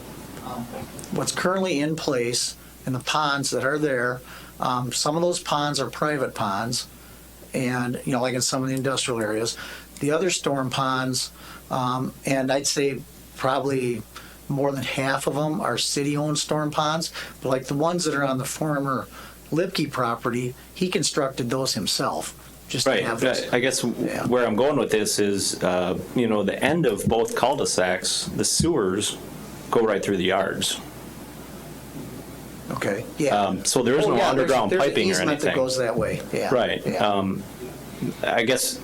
What's currently in place and the ponds that are there, some of those ponds are private ponds, and like in some of the industrial areas. The other storm ponds, and I'd say probably more than half of them are city-owned storm ponds. But like the ones that are on the former Lipke property, he constructed those himself. Just Right. to have those. I guess where I'm going with this is, the end of both cul-de-sacs, the sewers go right through the yards. Okay. Yeah. So there is no underground there's piping or an easement that anything. goes that way. Yeah. Right. Yeah. I guess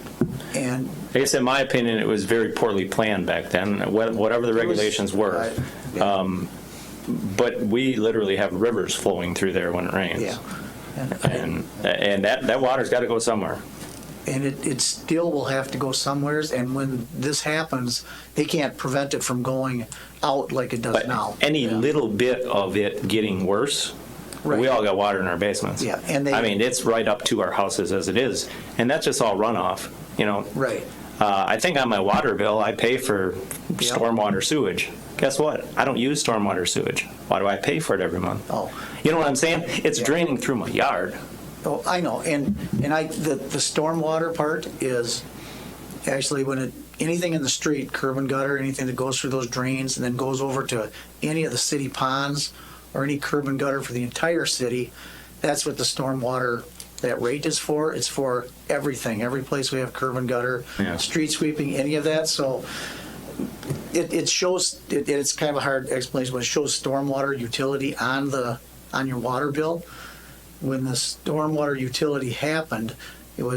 And in my opinion, it was very poorly planned back then, whatever the regulations were. Right, yeah. But we literally have rivers flowing through there when it rains. Yeah. And that water's got to go somewhere. And it still will have to go somewheres, and when this happens, they can't prevent it from going out like it does But now. any little bit of it getting worse, Right. we all got water in our basements. Yeah, and it's right up to our houses as it is, and that's just all runoff. Right. I think on my water bill, I pay for stormwater sewage. Guess what? I don't use stormwater sewage. Why do I pay for it every month? Oh. You know what I'm saying? It's draining through my yard. Oh, I know, and the stormwater part is actually when anything in the street, curb and gutter, anything that goes through those drains and then goes over to any of the city ponds or any curb and gutter for the entire city, that's what the stormwater, that rate is for. It's for everything, every place we have curb and gutter, street sweeping, any of that. So it shows, it's kind of a hard explanation, but it shows stormwater utility on your water bill. When the stormwater utility happened, you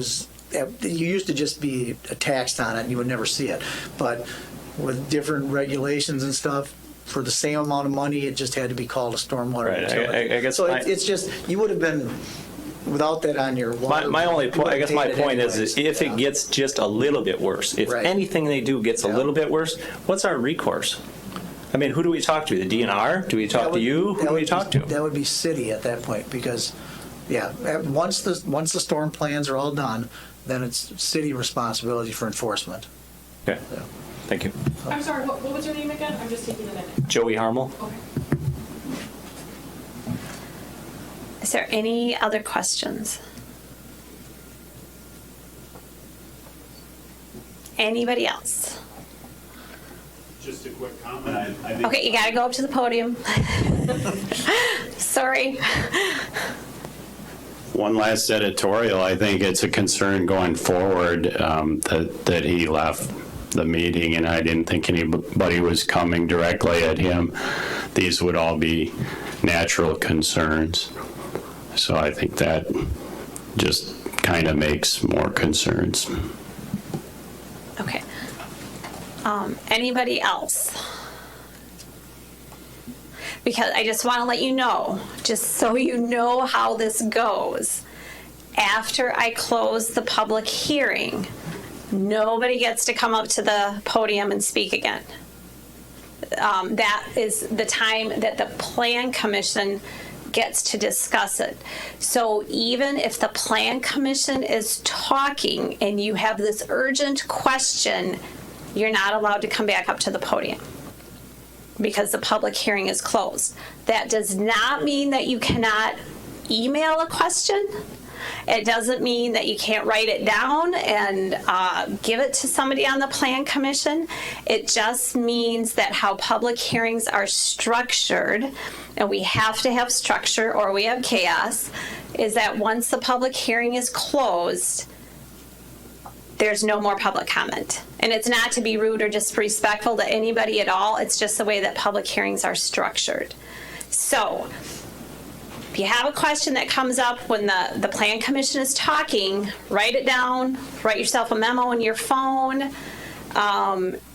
used to just be taxed on it and you would never see it. But with different regulations and stuff, for the same amount of money, it just had to be called a stormwater utility. I guess so it's just, you would have been, without that on your water. My only you point, would I have guess my paid it point is anyways. if it gets just a little bit worse, if Right. anything they do gets a little bit worse, what's our recourse? I mean, who do we talk to? The DNR? Do we talk to you? Who do we talk to? That would be city at that point, because, once the storm plans are all done, then it's city responsibility for enforcement. Okay, thank you. I'm sorry, what was your name again? I'm just taking a minute. Joey Harmel? Okay. Is there any other questions? Anybody else? Just a quick comment. I think Okay, you gotta go up to the podium. Sorry. one last editorial, I think it's a concern going forward that he left the meeting, and I didn't think anybody was coming directly at him. These would all be natural concerns. So I think that just kind of makes more concerns. Okay. Anybody else? Because I just want to let you know, just so you know how this goes. After I close the public hearing, nobody gets to come up to the podium and speak again. That is the time that the Plan Commission gets to discuss it. So even if the Plan Commission is talking and you have this urgent question, you're not allowed to come back up to the podium because the public hearing is closed. That does not mean that you cannot email a question. It doesn't mean that you can't write it down and give it to somebody on the Plan Commission. It just means that how public hearings are structured, and we have to have structure or we have chaos, is that once the public hearing is closed, there's no more public comment. And it's not to be rude or disrespectful to anybody at all. It's just the way that public hearings are structured. So if you have a question that comes up when the Plan Commission is talking, write it down, write yourself a memo on your phone,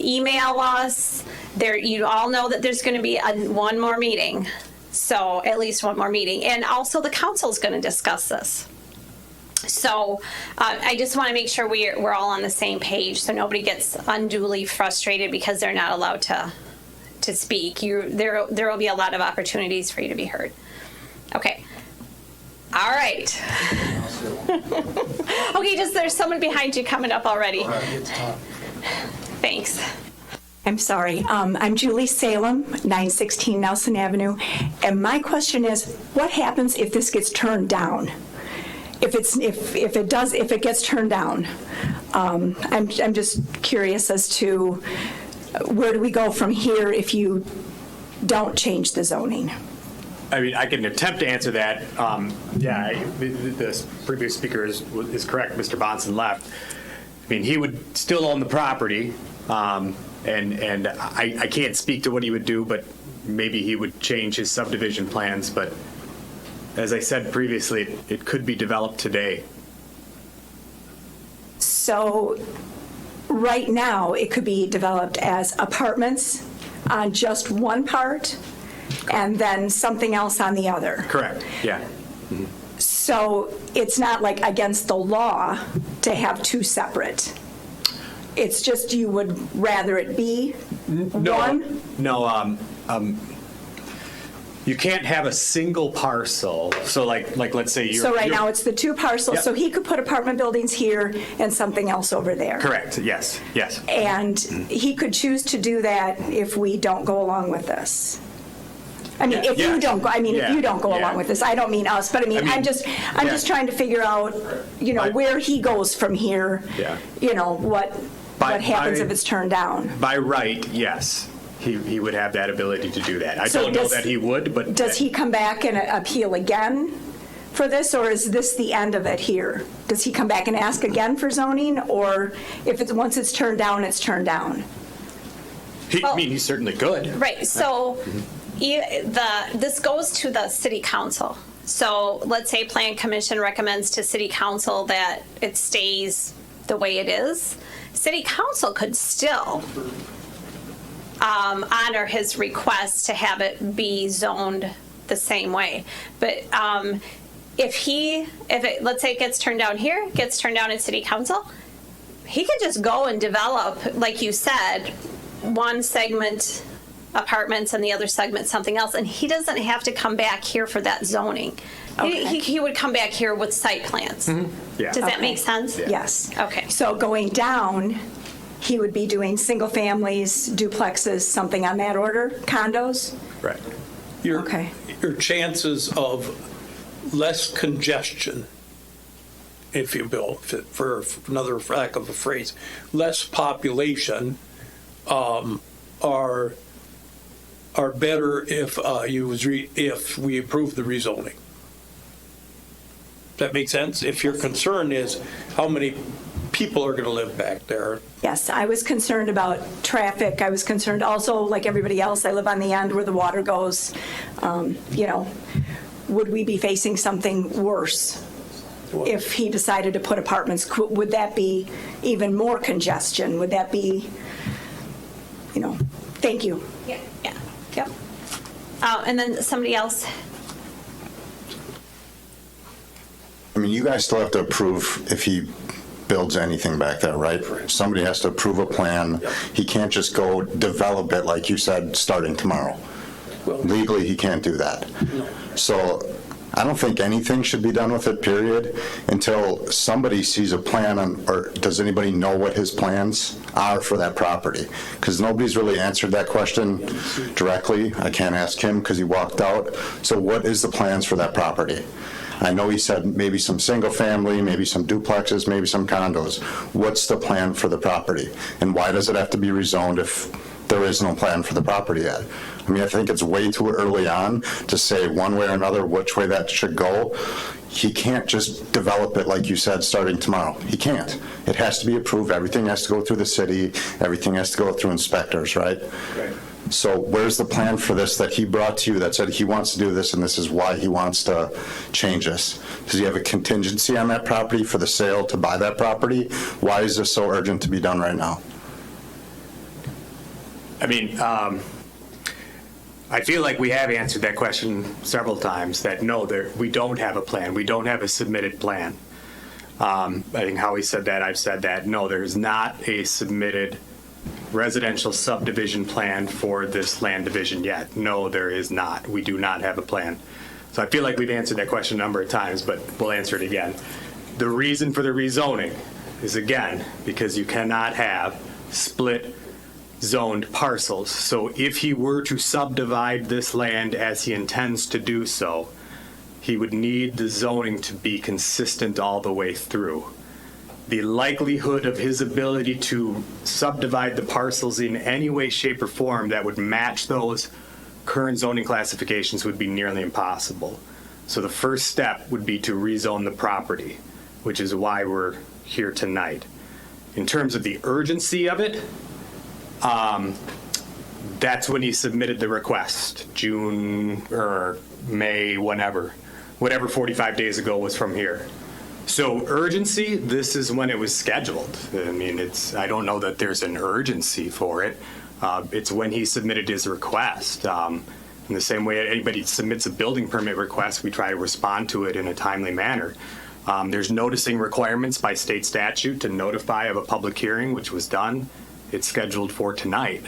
email us. You all know that there's going to be one more meeting. So at least one more meeting. And also the council is going to discuss this. So I just want to make sure we're all on the same page so nobody gets unduly frustrated because they're not allowed to speak. There will be a lot of opportunities for you to be heard. Okay. All right. Okay, there's someone behind you coming up already. Thanks. I'm sorry. I'm Julie Salem, 916 Nelson Avenue. And my question is, what happens if this gets turned down? If it gets turned down? I'm just curious as to where do we go from here if you don't change the zoning? I mean, I can attempt to answer that. The previous speaker is correct. Mr. Bonson left. I mean, he would still own the property, and I can't speak to what he would do, but maybe he would change his subdivision plans. But as I said previously, it could be developed today. So right now, it could be developed as apartments on just one part and then something else on the other. Correct, yeah. Mm-hmm. So it's not like against the law to have two separate. It's just you would rather it be one? No, You can't have a single parcel, so like let's say you're. So right you're- now, it's the two parcels, Yep. so he could put apartment buildings here and something else over there. Correct, yes, yes. And he could choose to do that if we don't go along with this. I mean, if Yeah. you don't go, if you don't go Yeah. along with this, I don't mean us, but I'm just trying to figure out, where he goes from here. Yeah. What happens by- if it's turned down. By right, yes, he would have that ability to do that. I So don't know does- that he would, but. Does he come back and appeal again for this, or is this the end of it here? Does he come back and ask again for zoning, or once it's turned down, it's turned down? He certainly could. Right, so this goes to the city council. So let's say Plan Commission recommends to city council that it stays the way it is. City council could still honor his request to have it be zoned the same way. But let's say it gets turned down here, gets turned down in city council, he could just go and develop, like you said, one segment apartments and the other segment something else, and he doesn't have to come back here for that zoning. Okay. He would come back here with site plans. Yeah. Does that Okay. make sense? Yes. Okay. So going down, he would be doing single families, duplexes, something on that order, condos? Right. Your chances of less congestion, if you will, for another lack of a phrase, less population are better if if we approve the rezoning. Does that make sense? If your concern is how many people are going to live back there. Yes, I was concerned about traffic. I was concerned also, like everybody else, I live on the end where the water goes. Would we be facing something worse if he decided to put apartments? Would that be even more congestion? Would that be, thank you. Yeah. Yep. And then somebody else. I mean, you guys still have to approve if he builds anything back there, right? Somebody has to approve a plan. He can't just go develop it, like you said, starting tomorrow. Legally, he can't do that. So I don't think anything should be done with it, period, until somebody sees a plan or does anybody know what his plans are for that property? Because nobody's really answered that question directly. I can't ask him because he walked out. So what is the plans for that property? I know he said maybe some single family, maybe some duplexes, maybe some condos. What's the plan for the property? And why does it have to be rezoned if there is no plan for the property yet? I mean, I think it's way too early on to say one way or another which way that should go. He can't just develop it, like you said, starting tomorrow. He can't. It has to be approved. Everything has to go through the city. Everything has to go through inspectors, right? Right. So where's the plan for this that he brought to you that said he wants to do this and this is why he wants to change this? Does he have a contingency on that property for the sale to buy that property? Why is this so urgent to be done right now? I mean, I feel like we have answered that question several times, that no, we don't have a plan. We don't have a submitted plan. I think Howie said that, I've said that. No, there's not a submitted residential subdivision plan for this land division yet. No, there is not. We do not have a plan. So I feel like we've answered that question a number of times, but we'll answer it again. The reason for the rezoning is, again, because you cannot have split zoned parcels. So if he were to subdivide this land as he intends to do so, he would need the zoning to be consistent all the way through. The likelihood of his ability to subdivide the parcels in any way, shape, or form that would match those current zoning classifications would be nearly impossible. So the first step would be to rezone the property, which is why we're here tonight. In terms of the urgency of it, that's when he submitted the request, June or May, whatever 45 days ago was from here. So urgency, this is when it was scheduled. I mean, I don't know that there's an urgency for it. It's when he submitted his request. In the same way anybody submits a building permit request, we try to respond to it in a timely manner. There's noticing requirements by state statute to notify of a public hearing, which was done. It's scheduled for tonight.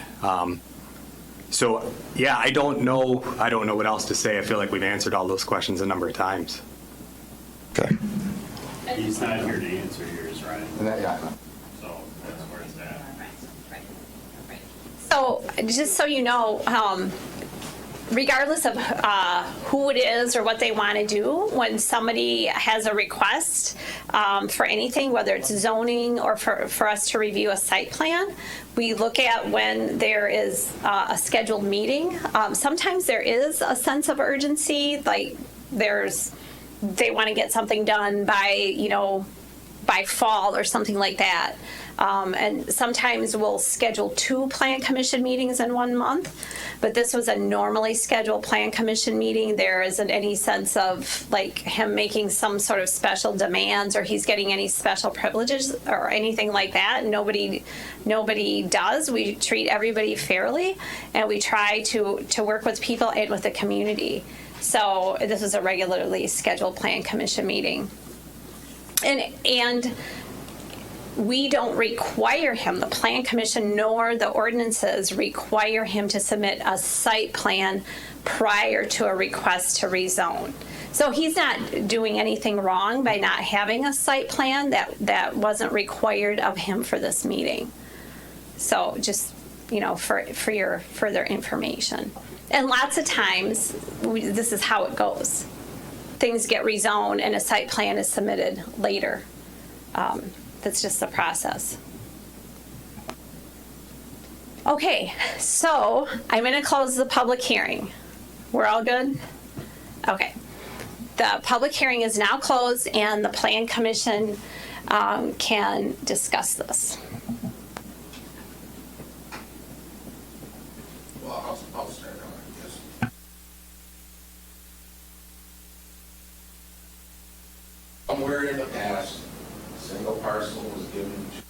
So, yeah, I don't know what else to say. I feel like we've answered all those questions a number of times. Okay. He's not here to answer yours, right? Yeah. So that's where it's at. So, just so you know, regardless of who it is or what they want to do, when somebody has a request for anything, whether it's zoning or for us to review a site plan, we look at when there is a scheduled meeting. Sometimes there is a sense of urgency, like they want to get something done by fall or something like that. And sometimes we'll schedule 2 plan commission meetings in 1 month, but this was a normally scheduled plan commission meeting. There isn't any sense of like him making some sort of special demands or he's getting any special privileges or anything like that. Nobody does. We treat everybody fairly, and we try to work with people and with the community. So this is a regularly scheduled plan commission meeting. And we don't require him, the plan commission nor the ordinances require him to submit a site plan prior to a request to rezone. So he's not doing anything wrong by not having a site plan that wasn't required of him for this meeting. So just, for your further information. And lots of times, this is how it goes. Things get rezoned and a site plan is submitted later. That's just the process. Okay, so I'm going to close the public hearing. We're all good? Okay. The public hearing is now closed and the Plan Commission can discuss this. Well, I'll start on it, yes. Somewhere in the past, a single parcel was given to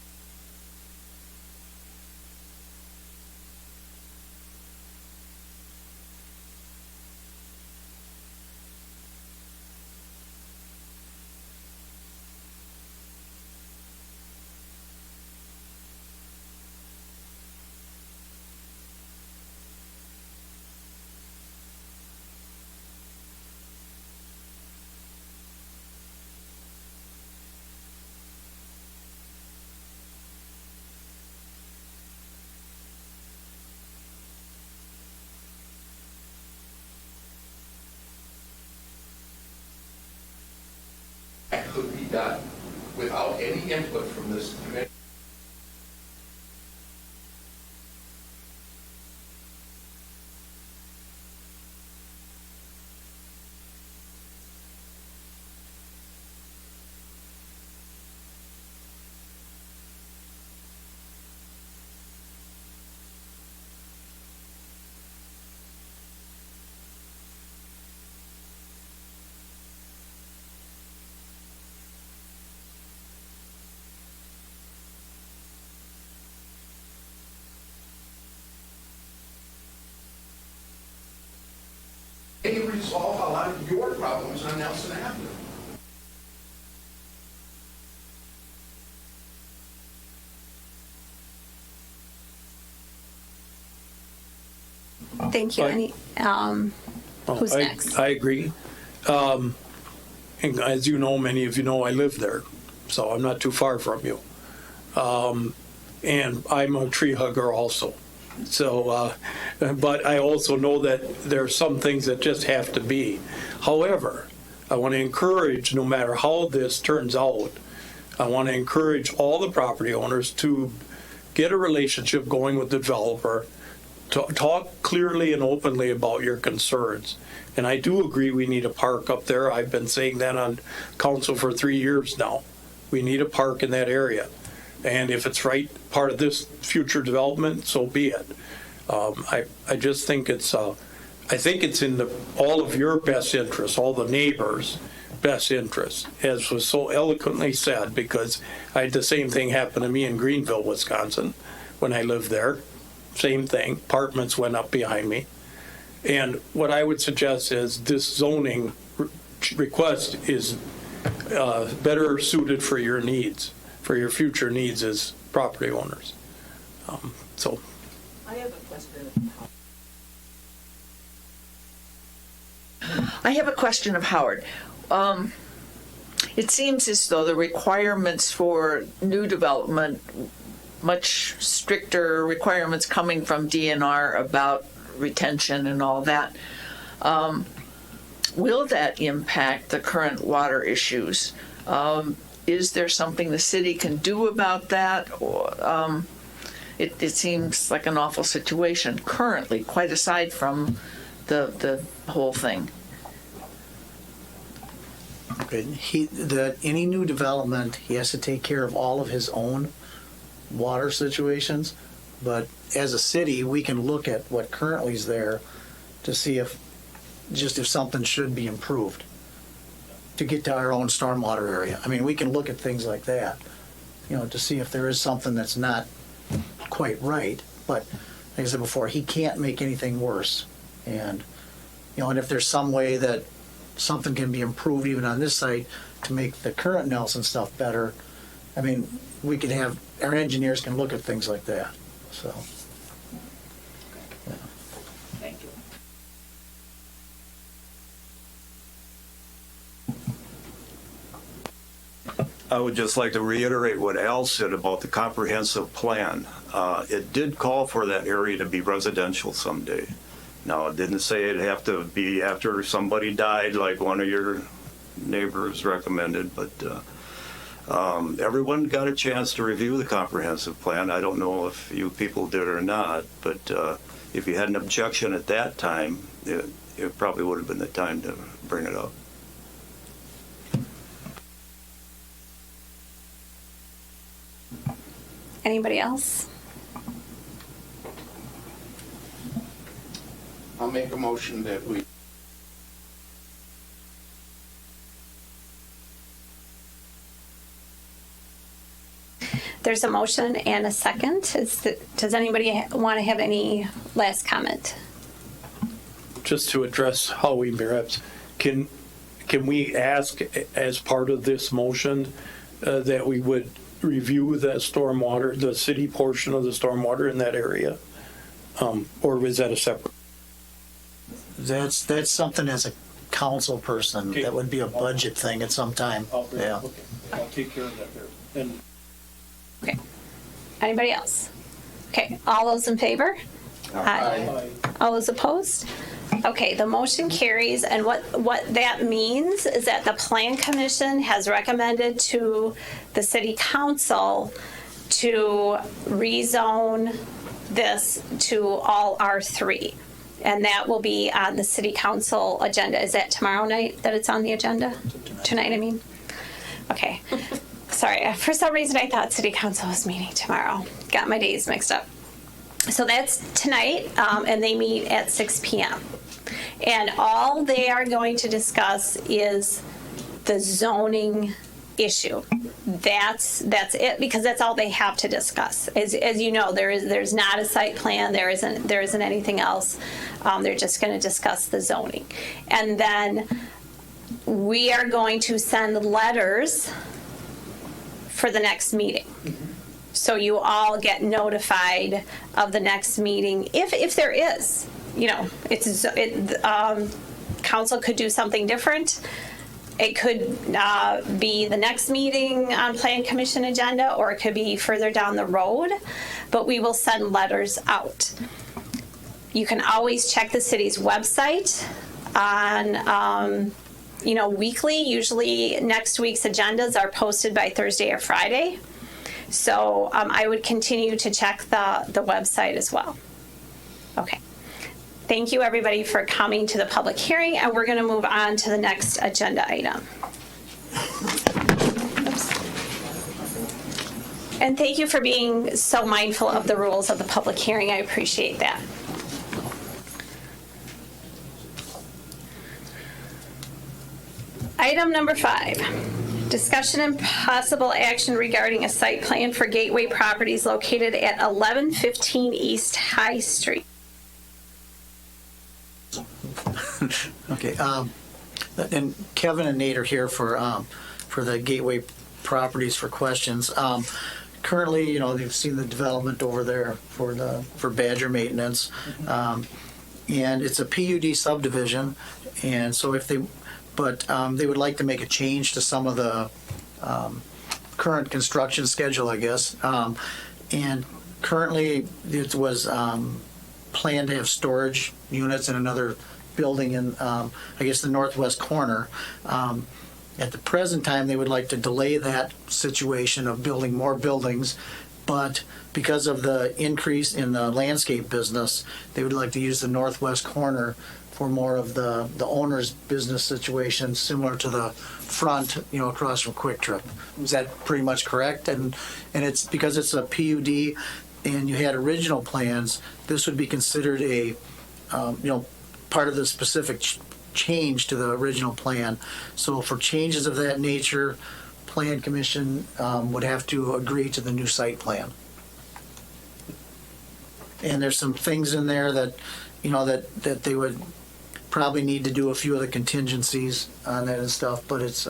that could be done without any input from this committee. They resolve a lot of your problems on Nelson Avenue. Thank you. Who's next? I agree. And as you know, many of you know, I live there, so I'm not too far from you. And I'm a tree hugger also. So, but I also know that there are some things that just have to be. However, I want to encourage, no matter how this turns out, I want to encourage all the property owners to get a relationship going with the developer, to talk clearly and openly about your concerns. And I do agree we need a park up there. I've been saying that on council for 3 years now. We need a park in that area. And if it's right part of this future development, so be it. I just think it's in all of your best interests, all the neighbors' best interests, as was so eloquently said, because I had the same thing happen to me in Greenville, Wisconsin, when I lived there. Same thing, apartments went up behind me. And what I would suggest is this zoning request is better suited for your needs, for your future needs as property owners. So. I have a question. I have a question of Howard. It seems as though the requirements for new development, much stricter requirements coming from DNR about retention and all that, will that impact the current water issues? Is there something the city can do about that? Or, it seems like an awful situation currently, quite aside from the whole thing. Okay, any new development, he has to take care of all of his own water situations. But as a city, we can look at what currently is there to see if something should be improved to get to our own stormwater area. I mean, we can look at things like that, to see if there is something that's not quite right. But like I said before, he can't make anything worse. And, and if there's some way that something can be improved even on this site to make the current Nelson stuff better, I mean, we could have, our engineers can look at things like that, so. Thank you. I would just like to reiterate what Al said about the comprehensive plan. It did call for that area to be residential someday. Now, it didn't say it'd have to be after somebody died like one of your neighbors recommended, but everyone got a chance to review the comprehensive plan. I don't know if you people did or not, but if you had an objection at that time, it probably would have been the time to bring it up. Anybody else? I'll make a motion that we There's a motion and a second. Does anybody want to have any last comment? Just to address Howie, perhaps, can we ask as part of this motion that we would review the stormwater, the city portion of the stormwater in that area? Or was that a separate? That's something as a council person, that would be a budget thing at some time. Yeah. Okay. I'll take care of that there. And Okay. Anybody else? Okay, all those in favor? Aye. All those opposed? Okay, the motion carries, and what that means is that the Plan Commission has recommended to the City Council to rezone this to all R3. And that will be on the City Council agenda. Is that tomorrow night that it's on the agenda? Tonight, I mean? Okay. Sorry, for some reason I thought City Council was meeting tomorrow. Got my days mixed up. So that's tonight, and they meet at 6 p.m. And all they are going to discuss is the zoning issue. That's it, because that's all they have to discuss. As you know, there's not a site plan. There isn't anything else. They're just going to discuss the zoning, and then we are going to send letters for the next meeting. So you all get notified of the next meeting if there is. Council could do something different. It could be the next meeting on Plan Commission agenda, or it could be further down the road, but we will send letters out. You can always check the city's website on weekly. Usually next week's agendas are posted by Thursday or Friday. So I would continue to check the website as well. Okay. Thank you, everybody, for coming to the public hearing, and we're going to move on to the next agenda item. Oops. And thank you for being so mindful of the rules of the public hearing. I appreciate that. Item number 5. Discussion and possible action regarding a site plan for Gateway Properties located at 1115 East High Street. Okay, and Kevin and Nate are here for the Gateway Properties for questions. Currently, they've seen the development over there for badger maintenance. And it's a PUD subdivision, And so they would like to make a change to some of the current construction schedule, I guess. And currently, it was planned to have storage units in another building in, I guess, the northwest corner. At the present time, they would like to delay that situation of building more buildings, but because of the increase in the landscape business, they would like to use the northwest corner for more of the owner's business situation, similar to the front, across from Quick Trip. Is that pretty much correct? And it's because it's a PUD and you had original plans, this would be considered a, part of the specific change to the original plan. So for changes of that nature, Plan Commission would have to agree to the new site plan. And there's some things in there that, that they would probably need to do a few of the contingencies on that and stuff, but it's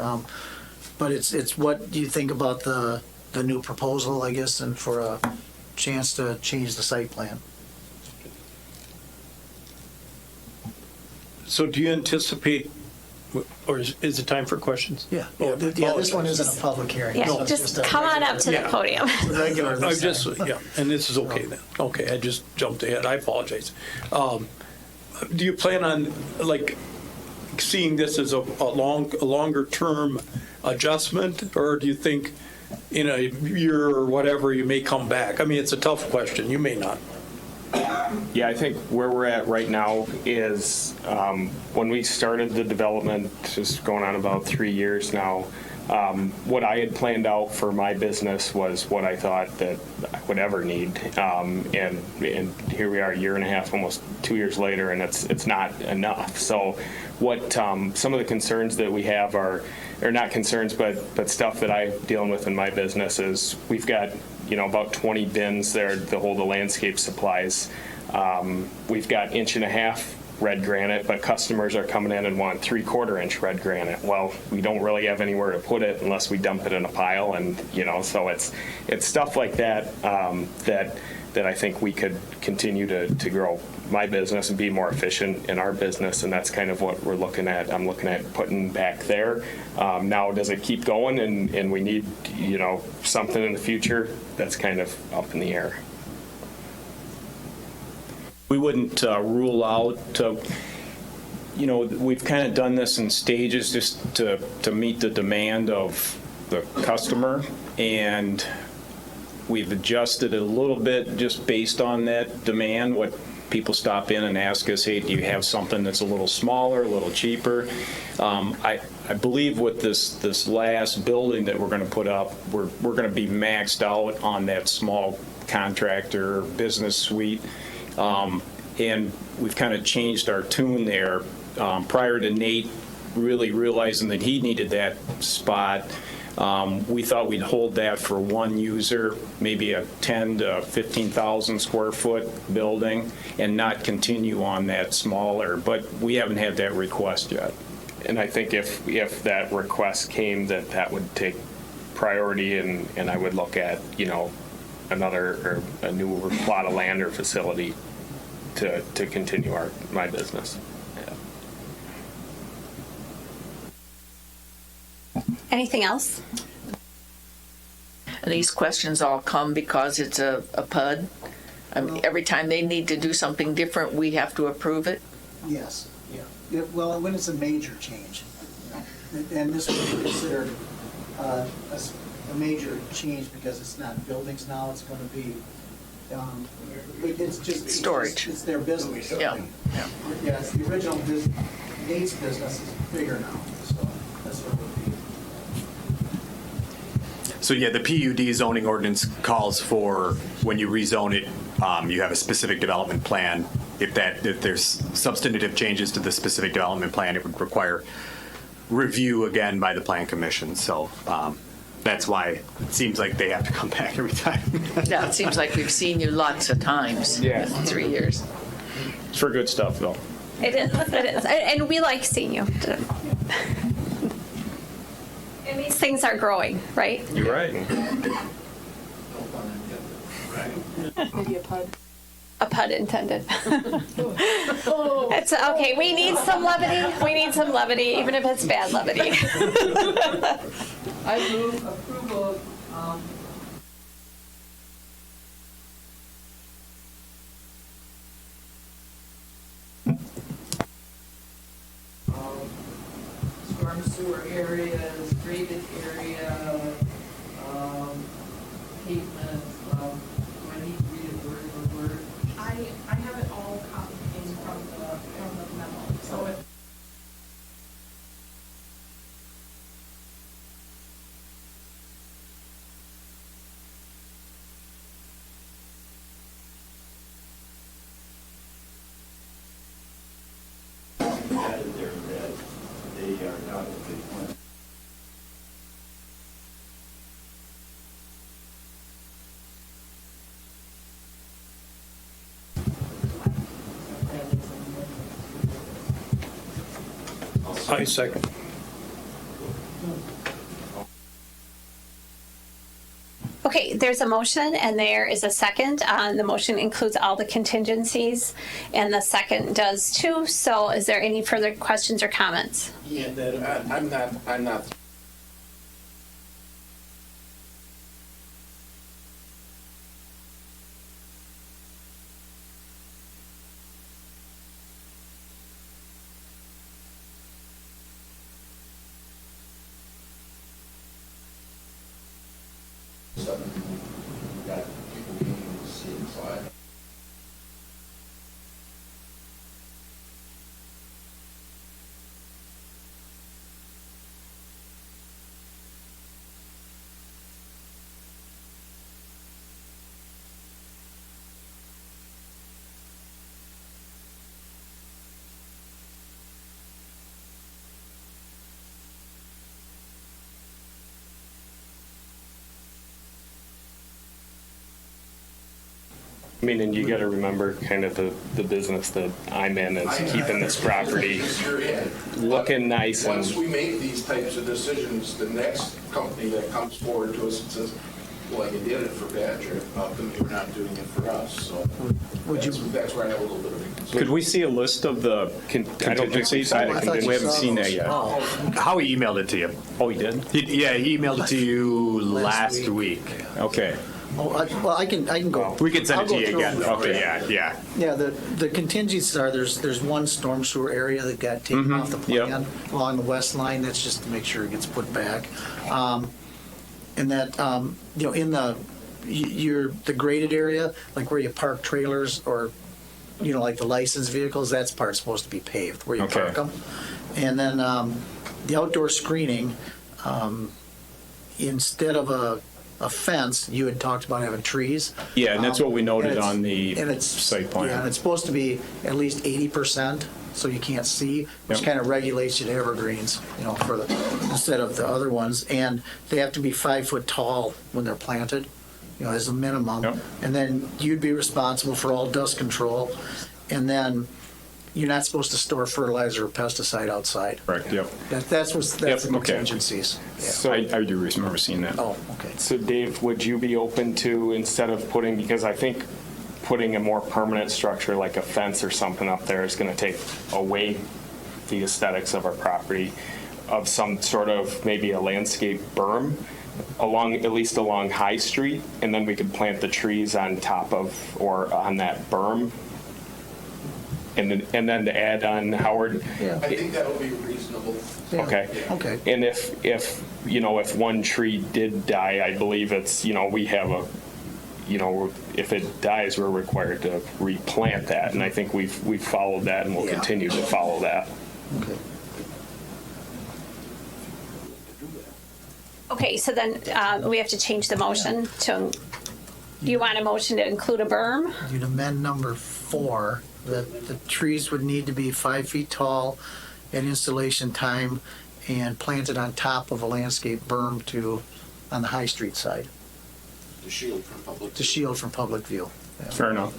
what do you think about the new proposal, I guess, and for a chance to change the site plan? So do you anticipate, or is it time for questions? Yeah. This one isn't a public hearing. Yeah, so it's just a come on up to the Yeah. podium. regular. I just, and this is okay then. Okay, I just jumped ahead. I apologize. Do you plan on, seeing this as a longer-term adjustment, or do you think in a year or whatever you may come back? I mean, it's a tough question. You may not. Yeah, I think where we're at right now is when we started the development, just going on about 3 years now, what I had planned out for my business was what I thought that I would ever need. And here we are, a year and a half, almost 2 years later, and it's not enough. So what some of the concerns that we have are not concerns, but stuff that I'm dealing with in my business is we've got about 20 bins there to hold the landscape supplies. We've got 1.5 inch red granite, but customers are coming in and want 3/4 inch red granite. Well, we don't really have anywhere to put it unless we dump it in a pile, and so it's stuff like that that I think we could continue to grow my business and be more efficient in our business, and that's kind of what we're looking at. I'm looking at putting back there. Now, does it keep going and we need something in the future? That's kind of up in the air. We wouldn't rule out, we've kind of done this in stages just to meet the demand of the customer, and we've adjusted it a little bit just based on that demand. What people stop in and ask us, hey, do you have something that's a little smaller, a little cheaper? I believe with this last building that we're going to put up, we're going to be maxed out on that small contractor business suite. And we've kind of changed our tune there. Prior to Nate really realizing that he needed that spot, we thought we'd hold that for one user, maybe a 10 to 15,000 square foot building, and not continue on that smaller. But we haven't had that request yet. And I think if that request came, that would take priority, and I would look at another or a new plot of land or facility to continue my business. Yeah. Anything else? And these questions all come because it's a PUD. I mean, every time they need to do something different, we have to approve it. Yes, yeah. Well, when it's a major change, and this would be considered a major change because it's not buildings now, it's going to be, it's just storage. It's their business. Yeah. Yeah, it's the original business. Nate's business is bigger now, so that's what it would be. So yeah, the PUD zoning ordinance calls for when you rezone it, you have a specific development plan. If there's substantive changes to the specific development plan, it would require review again by the Plan Commission. So that's why it seems like they have to come back every time. Yeah, it seems like we've seen you lots of times. Yeah. In 3 years. It's for good stuff, though. It is. And we like seeing you. And these things are growing, right? You're right. Maybe a PUD. A pun intended. It's okay. We need some levity. We need some levity, even if it's bad levity. I move approval of, storm sewer areas, graded area, pavement, do I need to read it word for word? I have it all copied in from the memo, so it. I second. Okay, there's a motion and there is a second. The motion includes all the contingencies and the second does too. So is there any further questions or comments? Yeah, that, I'm not. Got people being able to see inside. I mean, and you got to remember kind of the business that I'm in is keeping this property You're in. looking nice and. Once we make these types of decisions, the next company that comes forward to us and says, well, you did it for Badger, how come you're not doing it for us? So that's where I have a little bit of a concern. Could we see a list of the contingencies? I thought you We haven't saw seen that those. yet. Oh. Howie emailed it to you. Oh, he did? Yeah, he emailed it to you Last last week. Okay. Oh, well, I can go. We can send I'll it to go you through again. them. Okay, yeah. Yeah, the contingencies are, there's one storm sewer area that got taken off the plan along the west line. That's just to make sure it gets put back. And that, in the graded area, like where you park trailers or, like the licensed vehicles, that's part's supposed to be paved, where you park them. And then the outdoor screening, instead of a fence, you had talked about having trees. Yeah, and that's what we noted on the and site plan. Yeah, and it's supposed to be at least 80%, so you can't see, which Yep. kind of regulates you to evergreens, instead of the other ones. And they have to be 5 foot tall when they're planted, as a minimum. Yep. And then you'd be responsible for all dust control. And then you're not supposed to store fertilizer or pesticide outside. Correct, yep. That's the Yep, okay. contingencies. Yeah. So I do remember seeing that. Oh, okay. So Dave, would you be open to, instead of putting, because I think putting a more permanent structure like a fence or something up there is going to take away the aesthetics of our property, of some sort of maybe a landscape berm at least along High Street, and then we could plant the trees on top of or on that berm? And then to add on, Howard. Yeah. I think that'll be reasonable. Yeah. Okay. Okay. And if one tree did die, I believe it's, we have if it dies, we're required to replant that. And I think we've followed that and we'll Yeah. continue to follow that. Okay. Okay, so then we have to change the motion to, do you want a motion to include a berm? You'd amend number 4, that the trees would need to be 5 feet tall at installation time and planted on top of a landscape berm on the High Street side, To shield from public. to shield from public view. Yeah. Fair enough.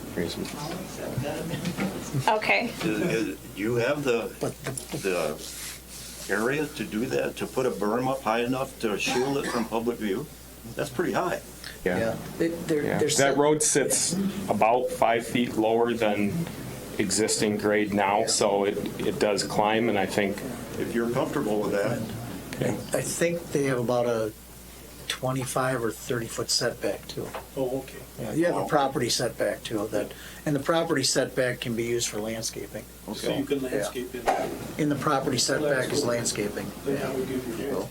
Okay. You have the area to do that, to put a berm up high enough to shield it from public view? That's pretty high. Yeah. They're That road sits about 5 feet lower than existing grade now, so it does climb, and I think. If you're comfortable with that. I think they have about a 25 or 30-foot setback too. Oh, okay. Yeah, you have a property setback too, and the property setback can be used for landscaping. So you can landscape it. In the property setback is landscaping. Then that would give you room.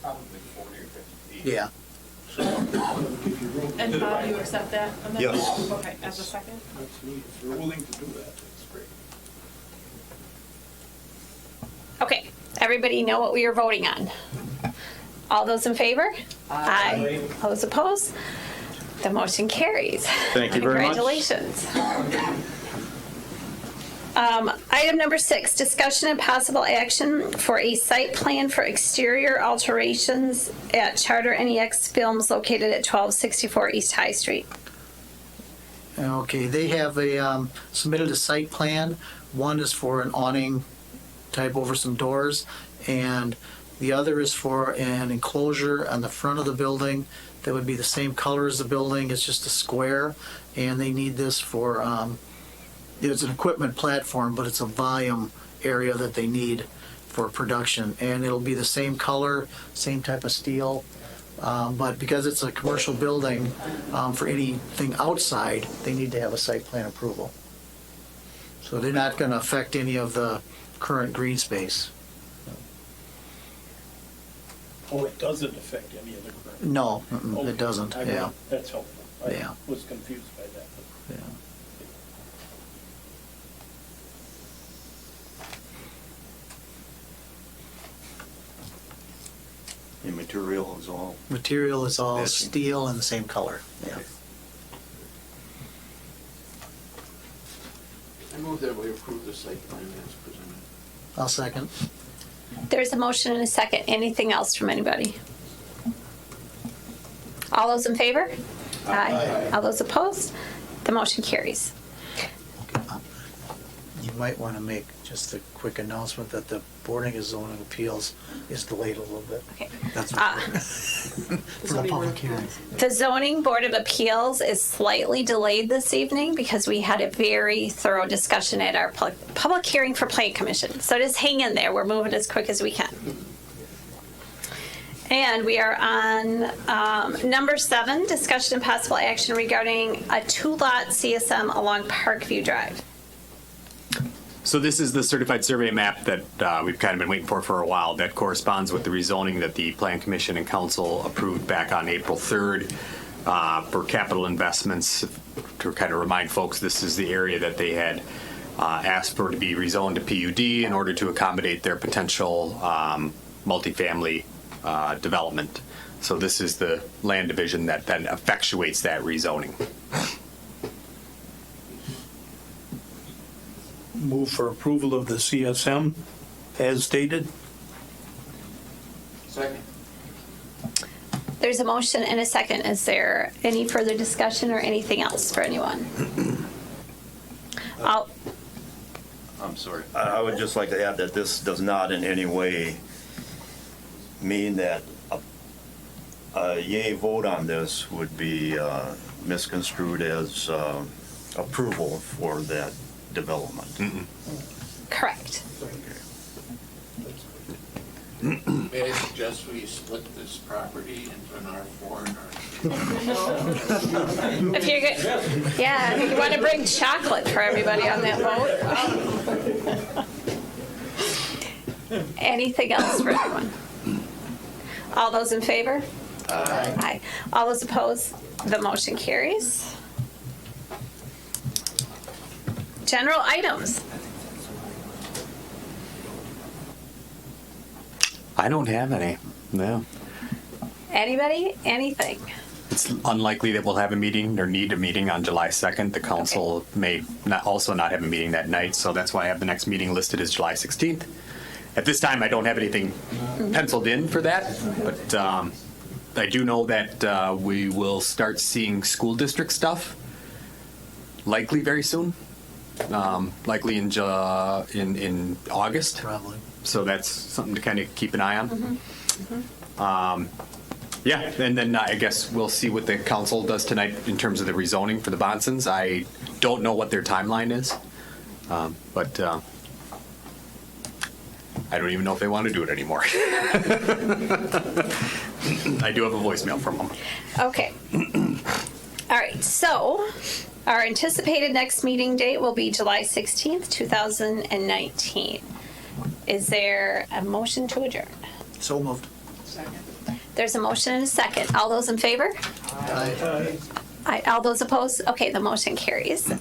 Yeah. And Bob, you accept that amendment? Yes. Okay, as a second? That's neat. If you're willing to do that, that's great. Okay, everybody know what we are voting on? All those in favor? Aye. Those opposed? The motion carries. Thank you very much. Congratulations. Item number 6, discussion and possible action for a site plan for exterior alterations at Charter NEX Films located at 1264 East High Street. Okay, they have submitted a site plan. One is for an awning type over some doors, and the other is for an enclosure on the front of the building that would be the same color as the building. It's just a square, and they need this for, it's an equipment platform, but it's a volume area that they need for production. And it'll be the same color, same type of steel. But because it's a commercial building, for anything outside, they need to have a site plan approval. So they're not going to affect any of the current green space. Oh, it doesn't affect any of the current? No, Okay. it doesn't, yeah. That's helpful. Yeah. I was confused by that. Yeah. The material is all. Material is all Matching. steel and the same color, yeah. I move that we approve the site plan as presented. I'll second. There's a motion and a second. Anything else from anybody? All those in favor? Aye. All those opposed? The motion carries. You might want to make just a quick announcement that the Boarding and Zoning Appeals is delayed a little bit. Okay. That's for the public hearing. The Zoning Board of Appeals is slightly delayed this evening because we had a very thorough discussion at our public hearing for Plan Commission. So just hang in there. We're moving as quick as we can. And we are on number 7, discussion and possible action regarding a 2-lot CSM along Parkview Drive. So this is the certified survey map that we've kind of been waiting for a while that corresponds with the rezoning that the Plan Commission and Council approved back on April 3rd for capital investments. To kind of remind folks, this is the area that they had asked for to be rezoned to PUD in order to accommodate their potential multifamily development. So this is the land division that then effectuates that rezoning. Move for approval of the CSM as stated. Second. There's a motion and a second. Is there any further discussion or anything else for anyone? I'm sorry. I would just like to add that this does not in any way mean that a yay vote on this would be misconstrued as approval for that development. Correct. May I suggest we split this property into an R4 and R2? If you're good, yeah, you want to bring chocolate for everybody on that vote. Anything else for anyone? All those in favor? Aye. All those opposed? The motion carries. General items. I don't have any, no. Anybody? Anything? It's unlikely that we'll have a meeting or need a meeting on July 2nd. The council may also not have a meeting that night, so that's why I have the next meeting listed as July 16th. At this time, I don't have anything penciled in for that, but I do know that we will start seeing school district stuff likely very soon, likely in August. Probably. So that's something to kind of keep an eye on. Yeah, and then I guess we'll see what the council does tonight in terms of the rezoning for the Bonsons. I don't know what their timeline is, but I don't even know if they want to do it anymore. I do have a voicemail from them. Okay. All right, so our anticipated next meeting date will be July 16th, 2019. Is there a motion to adjourn? So moved. There's a motion and a second. All those in favor? Aye. Aye. All those opposed? Okay, the motion carries.